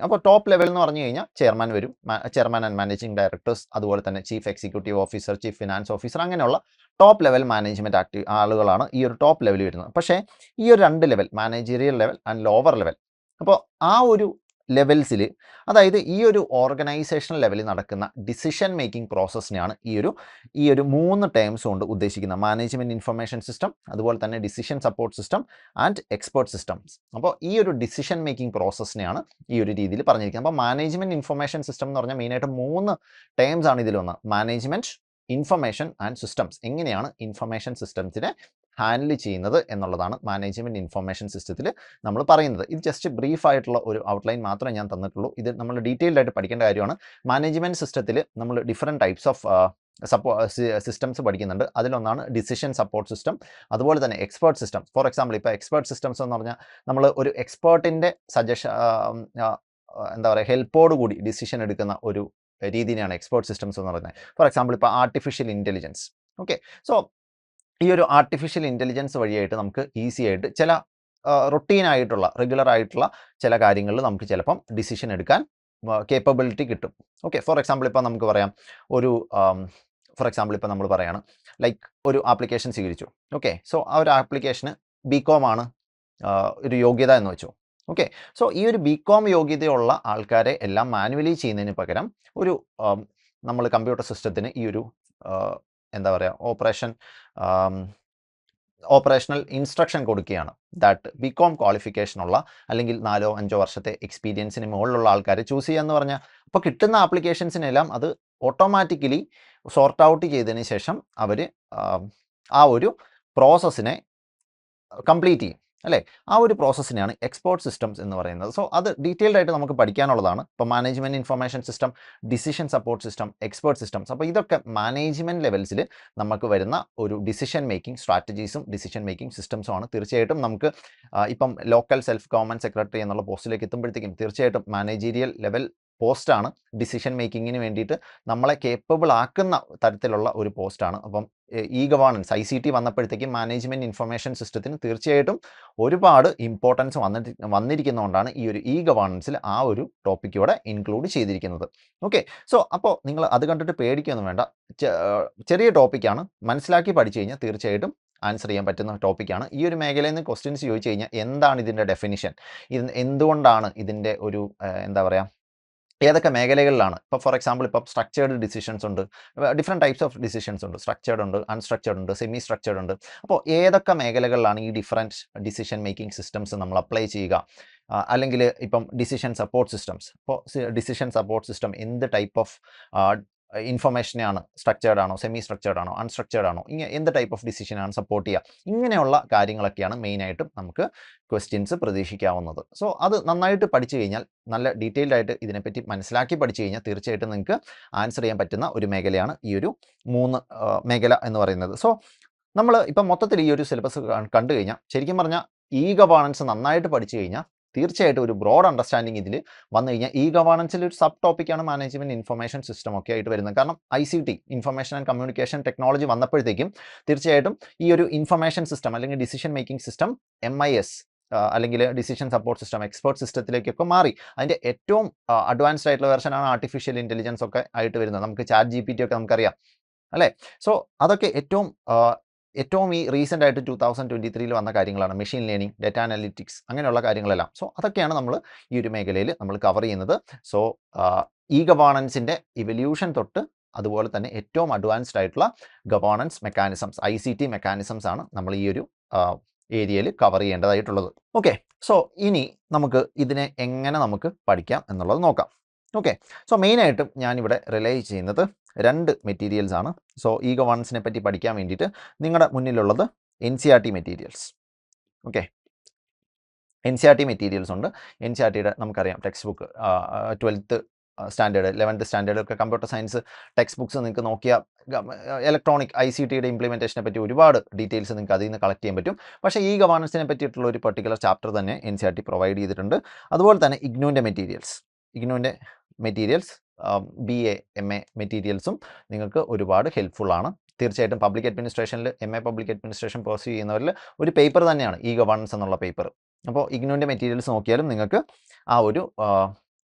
അപ്പോൾ ടോപ്പ് ലെവൽ എന്ന് പറഞ്ഞു കഴിഞ്ഞാൽ ചെയർമാൻ വരും, ചെയർമാൻ ആൻഡ് മാനേജിംഗ് ഡയറക്ടേഴ്സ്, അതുപോലെ തന്നെ chief executive officer, chief finance officer, അങ്ങനെയുള്ള ടോപ്പ് ലെവൽ മാനേജ്മെൻറ്റ് ആളുകളാണ് ഈ ഒരു ടോപ്പ് ലെവൽ വരുന്നത്. പക്ഷേ ഈ ഒരു 2 level, managerial level and lower level, അപ്പോൾ ആ ഒരു ലെവൽസിൽ, അതായത് ഈ ഒരു ഓർഗനൈസേഷണൽ ലെവലിൽ നടക്കുന്ന ഡിസിഷൻ മേക്കിംഗ് പ്രോസസ്സിനെയാണ് ഈ ഒരു 3 ടേംസ് കൊണ്ട് ഉദ്ദേശിക്കുന്നത്. മാനേജ്മെൻറ്റ് ഇൻഫർമേഷൻ സിസ്റ്റം, അതുപോലെ തന്നെ decision support system and expert systems. അപ്പോൾ ഈ ഒരു ഡിസിഷൻ മേക്കിംഗ് പ്രോസസ്സിനെയാണ് ഈ ഒരു രീതിയിൽ പറഞ്ഞിരിക്കുന്നത്. അപ്പോൾ മാനേജ്മെൻറ്റ് ഇൻഫർമേഷൻ സിസ്റ്റം എന്ന് പറഞ്ഞാൽ മെയിനായിട്ട് 3 ടേംസ് ആണ് ഇതിൽ വന്ന്. Management, information and systems. എങ്ങനെയാണ് ഇൻഫർമേഷൻ സിസ്റ്റംസിനെ ഹാൻഡിൽ ചെയ്യുന്നത് എന്നുള്ളതാണ് മാനേജ്മെൻറ്റ് ഇൻഫർമേഷൻ സിസ്റ്റത്തിൽ നമ്മൾ പറയുന്നത്. ഇത് ജസ്റ്റ് ബ്രീഫായിട്ടുള്ള ഒരു ഔട്ട്ലൈൻ മാത്രമേ ഞാൻ തന്നിട്ടുള്ളൂ. ഇത് നമ്മൾ ഡീറ്റെയിൽഡ് ആയിട്ട് പഠിക്കേണ്ട കാര്യമാണ്. മാനേജ്മെൻറ്റ് സിസ്റ്റത്തിൽ നമ്മൾ ഡിഫറെൻറ്റ് ടൈപ്സ് ഓഫ് സിസ്റ്റംസ് പഠിക്കുന്നുണ്ട്. അതിലൊന്നാണ് ഡിസിഷൻ സപ്പോർട്ട് സിസ്റ്റം, അതുപോലെ തന്നെ എക്സ്പേർട്ട് സിസ്റ്റം. ഫോർ എക്സാമ്പിൾ, ഇപ്പോൾ എക്സ്പേർട്ട് സിസ്റ്റംസ് എന്ന് പറഞ്ഞാൽ നമ്മൾ ഒരു എക്സ്പേർട്ടിൻ്റെ എന്താ പറയുക, ഹെൽപ്പോട് കൂടി ഡിസിഷൻ എടുക്കുന്ന ഒരു രീതിയാണ് എക്സ്പേർട്ട് സിസ്റ്റംസ് എന്ന് പറയുന്നത്. ഫോർ എക്സാമ്പിൾ, ഇപ്പോൾ ആർട്ടിഫിഷ്യൽ ഇൻ്റലിജൻസ്. ഓക്കെ, സോ ഈ ഒരു ആർട്ടിഫിഷ്യൽ ഇൻ്റലിജൻസ് വഴിയായിട്ട് നമുക്ക് ഈസി ആയിട്ട് ചില റൊട്ടീനായിട്ടുള്ള റെഗുലർ ആയിട്ടുള്ള ചില കാര്യങ്ങളിൽ നമുക്ക് ചിലപ്പം ഡിസിഷൻ എടുക്കാൻ കേപ്പബിലിറ്റി കിട്ടും. ഓക്കെ, ഫോർ എക്സാമ്പിൾ ഇപ്പോൾ നമുക്ക് പറയാം, ഇപ്പോൾ നമ്മൾ പറയുകയാണ്, ലൈക്ക് ഒരു ആപ്ലിക്കേഷൻ സ്വീകരിച്ചു. ഓക്കെ, സോ ആ ഒരു ആപ്ലിക്കേഷന് BCom ആണ് ഒരു യോഗ്യത എന്ന് വെച്ചു. ഓക്കെ, സോ ഈ ഒരു BCom യോഗ്യതയുള്ള ആൾക്കാരെ എല്ലാം മാനുവലി ചെയ്യുന്നതിന് പകരം നമ്മൾ കമ്പ്യൂട്ടർ സിസ്റ്റത്തിന് ഈ ഒരു എന്താ പറയുക, ഓപ്പറേഷണൽ ഇൻസ്ട്രക്ഷൻ കൊടുക്കുകയാണ്. ദാറ്റ് BCom ക്വാളിഫിക്കേഷനുള്ള അല്ലെങ്കിൽ 4-5 വർഷത്തെ എക്സ്പീരിയൻസിന് മുകളിലുള്ള ആൾക്കാരെ ചൂസ് ചെയ്യുക എന്ന് പറഞ്ഞാൽ, അപ്പോൾ കിട്ടുന്ന ആപ്ലിക്കേഷൻസിനെല്ലാം അത് ഓട്ടോമാറ്റിക്കലി സോർട്ട് ഔട്ട് ചെയ്തതിന് ശേഷം അവർ ആ ഒരു പ്രോസസ്സിനെ കംപ്ലീറ്റ് ചെയ്യും, അല്ലേ? ആ ഒരു പ്രോസസ്സിനെയാണ് എക്സ്പേർട്ട് സിസ്റ്റംസ് എന്ന് പറയുന്നത്. സോ അത് ഡീറ്റെയിൽഡ് ആയിട്ട് നമുക്ക് പഠിക്കാനുള്ളതാണ്. ഇപ്പോൾ management information system, decision support system, expert systems. അപ്പോൾ ഇതൊക്കെ മാനേജ്മെൻറ്റ് ലെവൽസിൽ നമുക്ക് വരുന്ന ഒരു ഡിസിഷൻ മേക്കിംഗ് സ്ട്രാറ്റജീസും ഡിസിഷൻ മേക്കിംഗ് സിസ്റ്റംസും ആണ്. തീർച്ചയായിട്ടും നമുക്ക് ഇപ്പം ലോക്കൽ സെൽഫ് ഗവൺമെൻറ് സെക്രട്ടറി എന്നുള്ള പോസ്റ്റിലേക്ക് എത്തുമ്പോഴത്തേക്കും തീർച്ചയായിട്ടും മാനേജീരിയൽ ലെവൽ പോസ്റ്റാണ്. ഡിസിഷൻ മേക്കിങ്ങിന് വേണ്ടിയിട്ട് നമ്മളെ കേപ്പബിൾ ആക്കുന്ന തരത്തിലുള്ള ഒരു പോസ്റ്റാണ്. അപ്പം ഈ ഗവേണൻസ് ICT വന്നപ്പോഴത്തേക്കും മാനേജ്മെൻറ്റ് ഇൻഫർമേഷൻ സിസ്റ്റത്തിന് തീർച്ചയായിട്ടും ഒരുപാട് ഇമ്പോർട്ടൻസ് വന്നിരിക്കുന്നതുകൊണ്ടാണ് ഈ ഒരു ഗവേണൻസിൽ ആ ഒരു ടോപ്പിക് ഇവിടെ ഇൻക്ലൂഡ് ചെയ്തിരിക്കുന്നത്. ഓക്കെ, സോ അപ്പോൾ നിങ്ങൾ അത് കണ്ടിട്ട് പേടിക്കൊന്നും വേണ്ട. ചെറിയ ടോപ്പിക്കാണ്, മനസ്സിലാക്കി പഠിച്ചു കഴിഞ്ഞാൽ തീർച്ചയായിട്ടും ആൻസർ ചെയ്യാൻ പറ്റുന്ന ടോപ്പിക്കാണ്. ഈ ഒരു മേഖലയിൽ നിന്ന് ക്വസ്റ്റ്യൻസ് ചോദിച്ചു കഴിഞ്ഞാൽ എന്താണ് ഇതിൻ്റെ ഡെഫിനിഷൻ, എന്തുകൊണ്ടാണ് ഇതിൻ്റെ ഒരു എന്താ പറയുക, ഏതൊക്കെ മേഖലകളിലാണ്. ഇപ്പോൾ ഫോർ എക്സാമ്പിൾ, ഇപ്പോൾ സ്ട്രക്ചേർഡ് ഡിസിഷൻസ് ഉണ്ട്, ഡിഫറെൻറ്റ് ടൈപ്സ് ഓഫ് ഡിസിഷൻസ് ഉണ്ട്. സ്ട്രക്ചേർഡ് ഉണ്ട്, അൺസ്ട്രക്ചേർഡ് ഉണ്ട്, സെമി സ്ട്രക്ചേർഡ് ഉണ്ട്. അപ്പോൾ ഏതൊക്കെ മേഖലകളിലാണ് ഈ ഡിഫറെൻറ്റ് ഡിസിഷൻ മേക്കിംഗ് സിസ്റ്റംസ് നമ്മൾ അപ്ലൈ ചെയ്യുക, അല്ലെങ്കിൽ ഇപ്പം ഡിസിഷൻ സപ്പോർട്ട് സിസ്റ്റംസ്. അപ്പോൾ ഡിസിഷൻ സപ്പോർട്ട് സിസ്റ്റം എന്ത് ടൈപ്പ് ഓഫ് ഇൻഫർമേഷനെയാണ്, സ്ട്രക്ചേർഡ് ആണോ, സെമി സ്ട്രക്ചേർഡ് ആണോ, അൺസ്ട്രക്ചേർഡ് ആണോ, ഇങ്ങനെ എന്ത് ടൈപ്പ് ഓഫ് ഡിസിഷനാണ് സപ്പോർട്ട് ചെയ്യുക, ഇങ്ങനെയുള്ള കാര്യങ്ങളൊക്കെയാണ് മെയിനായിട്ടും നമുക്ക് ക്വസ്റ്റ്യൻസ് പ്രതീക്ഷിക്കാവുന്നത്. സോ അത് നന്നായിട്ട് പഠിച്ചു കഴിഞ്ഞാൽ, നല്ല ഡീറ്റെയിൽഡ് ആയിട്ട് ഇതിനെപ്പറ്റി മനസ്സിലാക്കി പഠിച്ചു കഴിഞ്ഞാൽ തീർച്ചയായിട്ടും നിങ്ങൾക്ക് ആൻസർ ചെയ്യാൻ പറ്റുന്ന ഒരു മേഖലയാണ് ഈ ഒരു 3 മേഖല എന്ന് പറയുന്നത്. സോ നമ്മൾ ഇപ്പം മൊത്തത്തിൽ ഈ ഒരു സിലബസ് കണ്ടു കഴിഞ്ഞാൽ, ശരിക്കും പറഞ്ഞാൽ ഗവേണൻസ് നന്നായിട്ട് പഠിച്ചു കഴിഞ്ഞാൽ തീർച്ചയായിട്ടും ഒരു ബ്രോഡ് അണ്ടർസ്റ്റാൻഡിങ് ഇതിൽ വന്നു കഴിഞ്ഞാൽ ഗവേണൻസിൽ ഒരു സബ് ടോപ്പിക്കാണ് മാനേജ്മെൻറ്റ് ഇൻഫർമേഷൻ സിസ്റ്റം ഒക്കെ ആയിട്ട് വരുന്നത്. കാരണം ICT, information and communication technology വന്നപ്പോഴത്തേക്കും തീർച്ചയായിട്ടും ഈ ഒരു ഇൻഫർമേഷൻ സിസ്റ്റം അല്ലെങ്കിൽ ഡിസിഷൻ മേക്കിംഗ് സിസ്റ്റം MIS അല്ലെങ്കിൽ ഡിസിഷൻ സപ്പോർട്ട് സിസ്റ്റം, എക്സ്പേർട്ട് സിസ്റ്റത്തിലേക്കൊക്കെ മാറി. അതിൻ്റെ ഏറ്റവും അഡ്വാൻസ്ഡ് ആയിട്ടുള്ള വെർഷനാണ് ആർട്ടിഫിഷ്യൽ ഇൻ്റലിജൻസ് ഒക്കെ ആയിട്ട് വരുന്നത്. നമുക്ക് ChatGPT ഒക്കെ നമുക്കറിയാം, അല്ലേ? സോ അതൊക്കെ ഏറ്റവും ഈ റീസെൻ്റ് ആയിട്ട് 2023 വന്ന കാര്യങ്ങളാണ്. മെഷീൻ ലേണിംഗ്, ഡാറ്റ അനലിറ്റിക്സ്, അങ്ങനെയുള്ള കാര്യങ്ങളെല്ലാം. സോ അതൊക്കെയാണ് നമ്മൾ ഈ ഒരു മേഖലയിൽ നമ്മൾ കവർ ചെയ്യുന്നത്. സോ ഗവേണൻസിൻ്റെ ഇവല്യൂഷൻ തൊട്ട് അതുപോലെ തന്നെ ഏറ്റവും അഡ്വാൻസ്ഡ് ആയിട്ടുള്ള ഗവേണൻസ് മെക്കാനിസംസ്, ICT മെക്കാനിസംസ് ആണ് നമ്മൾ ഈ ഒരു ഏരിയയിൽ കവർ ചെയ്യേണ്ടതായിട്ടുള്ളത്. ഓക്കെ, സോ ഇനി നമുക്ക് ഇതിനെ എങ്ങനെ നമുക്ക് പഠിക്കാം എന്നുള്ളത് നോക്കാം. ഓക്കെ, സോ മെയിനായിട്ടും ഞാനിവിടെ റിലേ ചെയ്യുന്നത് 2 മെറ്റീരിയൽസ് ആണ്. സോ ഈ ഗവേണൻസിനെ പറ്റി പഠിക്കാൻ വേണ്ടിയിട്ട് നിങ്ങളുടെ മുന്നിലുള്ളത് NCERT materials. Okay, NCERT materials ഉണ്ട്. NCERTയുടെ നമുക്കറിയാം text book 12th standard 11th സ്റ്റാൻഡേർഡൊക്കെ കമ്പ്യൂട്ടർ സയൻസ് ടെക്സ്റ്റ് ബുക്സ് നിങ്ങൾക്ക് നോക്കിയാൽ ഇലക്ട്രോണിക് ICTയുടെ ഇംപ്ലിമെൻറ്റേഷനെ പറ്റി ഒരുപാട് ഡീറ്റെയിൽസ് നിങ്ങൾക്ക് അതിൽ നിന്ന് കളക്ട് ചെയ്യാൻ പറ്റും. പക്ഷേ ഈ ഗവേണൻസിനെ പറ്റിയിട്ടുള്ള ഒരു പർട്ടിക്കുലർ ചാപ്റ്റർ തന്നെ NCERT പ്രൊവൈഡ് ചെയ്തിട്ടുണ്ട്. അതുപോലെ തന്നെ ഇഗ്നുവിൻ്റെ മെറ്റീരിയൽസ് BA MA മെറ്റീരിയൽസും നിങ്ങൾക്ക് ഒരുപാട് ഹെൽപ്ഫുൾ ആണ്. തീർച്ചയായിട്ടും പബ്ലിക് അഡ്മിനിസ്ട്രേഷനിൽ MA പബ്ലിക് അഡ്മിനിസ്ട്രേഷൻ പെർസ്യൂ ചെയ്യുന്നവരിൽ ഒരു പേപ്പർ തന്നെയാണ് ഈ ഗവേണൻസ് എന്നുള്ള പേപ്പർ. അപ്പോൾ ഇഗ്നുവിൻ്റെ മെറ്റീരിയൽസ് നോക്കിയാലും നിങ്ങൾക്ക് ആ ഒരു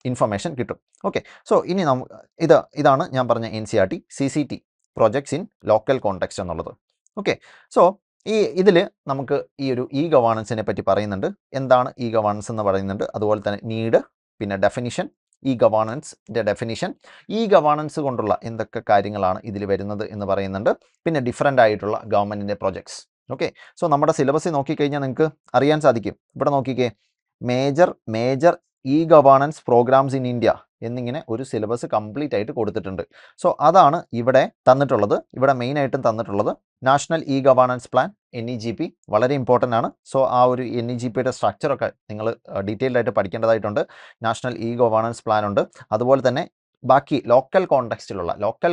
ഇൻഫർമേഷൻ കിട്ടും. ഓക്കെ, സോ ഇനി ഇതാണ് ഞാൻ പറഞ്ഞ NCERT CCT projects in local context എന്നുള്ളത്. ഓക്കെ, സോ ഇതിൽ നമുക്ക് ഈ ഒരു ഗവേണൻസിനെ പറ്റി പറയുന്നുണ്ട്. എന്താണ് ഗവേണൻസ് എന്ന് പറയുന്നുണ്ട്. അതുപോലെ തന്നെ നീഡ്, പിന്നെ ഡെഫിനിഷൻ, ഗവേണൻസിൻ്റെ ഡെഫിനിഷൻ, ഗവേണൻസ് കൊണ്ടുള്ള എന്തൊക്കെ കാര്യങ്ങളാണ് ഇതിൽ വരുന്നത് എന്ന് പറയുന്നുണ്ട്. പിന്നെ ഡിഫറൻ്റ് ആയിട്ടുള്ള ഗവൺമെൻറ്റിൻ്റെ പ്രോജക്ട്സ്. ഓക്കെ, സോ നമ്മുടെ സിലബസിൽ നോക്കിക്കഴിഞ്ഞാൽ നിങ്ങൾക്ക് അറിയാൻ സാധിക്കും. ഇവിടെ നോക്കിക്കേ, major governance programmes in India എന്നിങ്ങനെ ഒരു സിലബസ് കംപ്ലീറ്റ് ആയിട്ട് കൊടുത്തിട്ടുണ്ട്. സോ അതാണ് ഇവിടെ തന്നിട്ടുള്ളത്. ഇവിടെ മെയിനായിട്ടും തന്നിട്ടുള്ളത് നാഷണൽ ഗവേണൻസ് പ്ലാൻ NEGP വളരെ ഇമ്പോർട്ടൻ്റ് ആണ്. സോ ആ ഒരു NEGPയുടെ സ്ട്രക്ചറൊക്കെ നിങ്ങൾ ഡീറ്റെയിൽഡ് ആയിട്ട് പഠിക്കേണ്ടതായിട്ടുണ്ട്. നാഷണൽ ഗവേണൻസ് പ്ലാൻ ഉണ്ട്. അതുപോലെ തന്നെ ബാക്കി ലോക്കൽ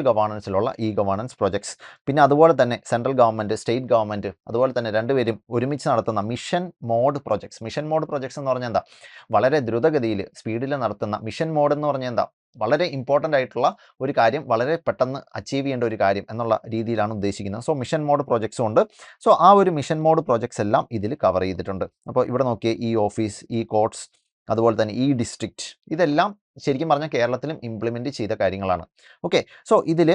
ഗവേണൻസിലുള്ള ഗവേണൻസ് പ്രോജക്ട്സ്, പിന്നെ അതുപോലെ തന്നെ സെൻട്രൽ ഗവൺമെൻറ്, സ്റ്റേറ്റ് ഗവൺമെൻറ്, അതുപോലെ തന്നെ രണ്ടുപേരും ഒരുമിച്ച് നടത്തുന്ന മിഷൻ മോഡ് പ്രോജക്ട്സ് എന്ന് പറഞ്ഞാൽ എന്താ, വളരെ ദ്രുതഗതിയിൽ സ്പീഡിൽ നടത്തുന്ന മിഷൻ മോഡ് എന്ന് പറഞ്ഞാൽ എന്താ, വളരെ ഇമ്പോർട്ടൻ്റ് ആയിട്ടുള്ള ഒരു കാര്യം, വളരെ പെട്ടെന്ന് അച്ചീവ് ചെയ്യേണ്ട ഒരു കാര്യം എന്നുള്ള രീതിയിലാണ് ഉദ്ദേശിക്കുന്നത്. സോ മിഷൻ മോഡ് പ്രോജക്ട്സും ഉണ്ട്. സോ ആ ഒരു മിഷൻ മോഡ് പ്രോജക്ട്സ് എല്ലാം ഇതിൽ കവർ ചെയ്തിട്ടുണ്ട്. അപ്പോൾ ഇവിടെ നോക്കിയേ, ഓഫീസ്, കോർട്സ്, അതുപോലെ തന്നെ ഡിസ്ട്രിക്റ്റ്, ഇതെല്ലാം ശരിക്കും പറഞ്ഞാൽ കേരളത്തിലും ഇംപ്ലിമെൻറ്റ് ചെയ്ത കാര്യങ്ങളാണ്. ഓക്കെ, സോ ഇതിൽ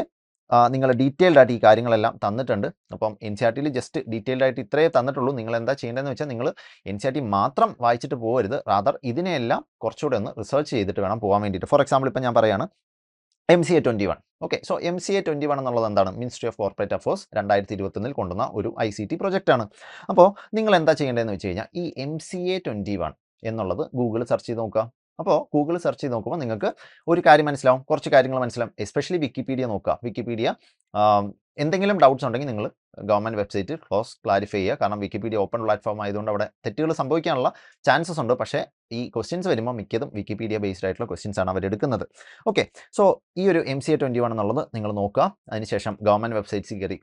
നിങ്ങൾ ഡീറ്റെയിൽഡ് ആയിട്ട് ഈ കാര്യങ്ങളെല്ലാം തന്നിട്ടുണ്ട്. അപ്പം NCERTയിൽ ജസ്റ്റ് ഡീറ്റെയിൽഡ് ആയിട്ട് ഇത്രയേ തന്നിട്ടുള്ളൂ. നിങ്ങൾ എന്താ ചെയ്യേണ്ടതെന്ന് വെച്ചാൽ, നിങ്ങൾ NCERT മാത്രം വായിച്ചിട്ട് പോകരുത്, റാദർ ഇതിനെയെല്ലാം കുറച്ചുകൂടെ ഒന്ന് റിസർച്ച് ചെയ്തിട്ട് വേണം പോകാൻ വേണ്ടിയിട്ട്. ഫോർ എക്സാമ്പിൾ ഇപ്പം ഞാൻ പറയുകയാണ് MCA 21. ഓക്കെ, സോ MCA 21 എന്നുള്ളത് എന്താണ്, മിനിസ്ട്രി ഓഫ് കോർപ്പറേറ്റ് അഫയേഴ്സ് 2021 കൊണ്ടുവന്ന ഒരു ICT പ്രൊജക്റ്റാണ്. അപ്പോൾ നിങ്ങൾ എന്താ ചെയ്യേണ്ടതെന്ന് വെച്ച് കഴിഞ്ഞാൽ, ഈ MCA 21 എന്നുള്ളത് ഗൂഗിൾ സെർച്ച് ചെയ്ത് നോക്കുക. അപ്പോൾ ഗൂഗിൾ സെർച്ച് ചെയ്ത് നോക്കുമ്പോൾ നിങ്ങൾക്ക് ഒരു കാര്യം മനസ്സിലാവും, കുറച്ച് കാര്യങ്ങൾ മനസ്സിലാവും. എസ്പെഷ്യലി വിക്കിപീഡിയ നോക്കുക. വിക്കിപീഡിയ എന്തെങ്കിലും ഡൗട്ട്സ് ഉണ്ടെങ്കിൽ നിങ്ങൾ ഗവൺമെൻറ് വെബ്സൈറ്റ് ക്ലാരിഫൈ ചെയ്യുക. കാരണം വിക്കിപീഡിയ ഓപ്പൺ പ്ലാറ്റ്ഫോം ആയതുകൊണ്ട് അവിടെ തെറ്റുകൾ സംഭവിക്കാനുള്ള ചാൻസസ് ഉണ്ട്. പക്ഷേ ഈ ക്വസ്റ്റ്യൻസ് വരുമ്പോൾ മിക്കതും വിക്കിപീഡിയ ബേസ്ഡ് ആയിട്ടുള്ള ക്വസ്റ്റ്യൻസ് ആണ് അവരെടുക്കുന്നത്. ഓക്കെ, സോ ഈ ഒരു MCA 21 എന്നുള്ളത് നിങ്ങൾ നോക്കുക. അതിനുശേഷം ഗവൺമെൻറ് വെബ്സൈറ്റ്സിൽ കയറി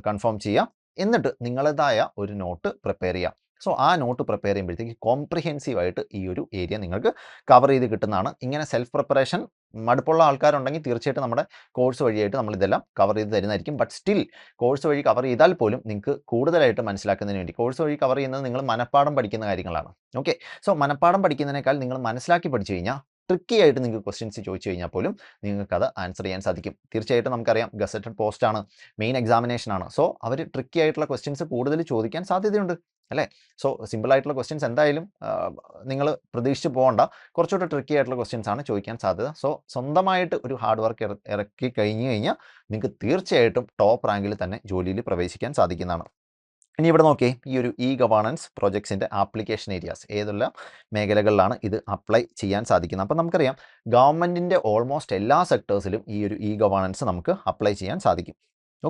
കൺഫേം ചെയ്യുക. എന്നിട്ട് നിങ്ങളുടേതായ ഒരു നോട്ട് പ്രിപ്പയർ ചെയ്യുക. സോ ആ നോട്ട് പ്രിപ്പയർ ചെയ്യുമ്പോഴത്തേക്ക് കോംപ്രിഹെൻസീവ് ആയിട്ട് ഈ ഒരു ഏരിയ നിങ്ങൾക്ക് കവർ ചെയ്ത് കിട്ടുന്നതാണ്. ഇങ്ങനെ സെൽഫ് പ്രിപ്പറേഷൻ മടുപ്പുള്ള ആൾക്കാരുണ്ടെങ്കിൽ തീർച്ചയായിട്ടും നമ്മുടെ കോഴ്സ് വഴിയായിട്ട് നമ്മൾ ഇതെല്ലാം കവർ ചെയ്ത് തരുന്നതായിരിക്കും. ബട്ട് സ്റ്റിൽ കോഴ്സ് വഴി കവർ ചെയ്താൽ പോലും നിങ്ങൾക്ക് കൂടുതലായിട്ട് മനസ്സിലാക്കുന്നതിന് വേണ്ടി, കോഴ്സ് വഴി കവർ ചെയ്യുന്നത് നിങ്ങൾ മനഃപ്പാഠം പഠിക്കുന്ന കാര്യങ്ങളാണ്. ഓക്കെ, സോ മനഃപ്പാഠം പഠിക്കുന്നതിനേക്കാൾ നിങ്ങൾ മനസ്സിലാക്കി പഠിച്ചു കഴിഞ്ഞാൽ, ട്രിക്കി ആയിട്ട് നിങ്ങൾക്ക് ക്വസ്റ്റ്യൻസ് ചോദിച്ചു കഴിഞ്ഞാൽ പോലും നിങ്ങൾക്കത് ആൻസർ ചെയ്യാൻ സാധിക്കും. തീർച്ചയായിട്ടും നമുക്കറിയാം ഗസറ്റഡ് പോസ്റ്റാണ്, മെയിൻ എക്സാമിനേഷനാണ്. സോ അവർ ട്രിക്കി ആയിട്ടുള്ള ക്വസ്റ്റ്യൻസ് കൂടുതൽ ചോദിക്കാൻ സാധ്യതയുണ്ട് അല്ലേ. സോ സിമ്പിൾ ആയിട്ടുള്ള ക്വസ്റ്റ്യൻസ് എന്തായാലും നിങ്ങൾ പ്രതീക്ഷിച്ച് പോകണ്ട, കുറച്ചുകൂടെ ട്രിക്കി ആയിട്ടുള്ള ക്വസ്റ്റ്യൻസ് ആണ് ചോദിക്കാൻ സാധ്യത. സോ സ്വന്തമായിട്ട് ഒരു ഹാർഡ് വർക്ക് ഇറക്കി കഴിഞ്ഞാൽ നിങ്ങൾക്ക് തീർച്ചയായിട്ടും ടോപ്പ് റാങ്കിൽ തന്നെ ജോലിയിൽ പ്രവേശിക്കാൻ സാധിക്കുന്നതാണ്. ഇനി ഇവിടെ നോക്കിയേ, ഈ ഒരു ഗവേണൻസ് പ്രോജക്ട്സിൻ്റെ ആപ്ലിക്കേഷൻ ഏരിയാസ് ഏതെല്ലാം മേഖലകളിലാണ് ഇത് അപ്ലൈ ചെയ്യാൻ സാധിക്കുന്നത്. അപ്പം നമുക്കറിയാം ഗവൺമെൻറ്റിൻ്റെ ഓൾമോസ്റ്റ് എല്ലാ സെക്ടേഴ്സിലും ഈ ഒരു ഗവേണൻസ് നമുക്ക് അപ്ലൈ ചെയ്യാൻ സാധിക്കും.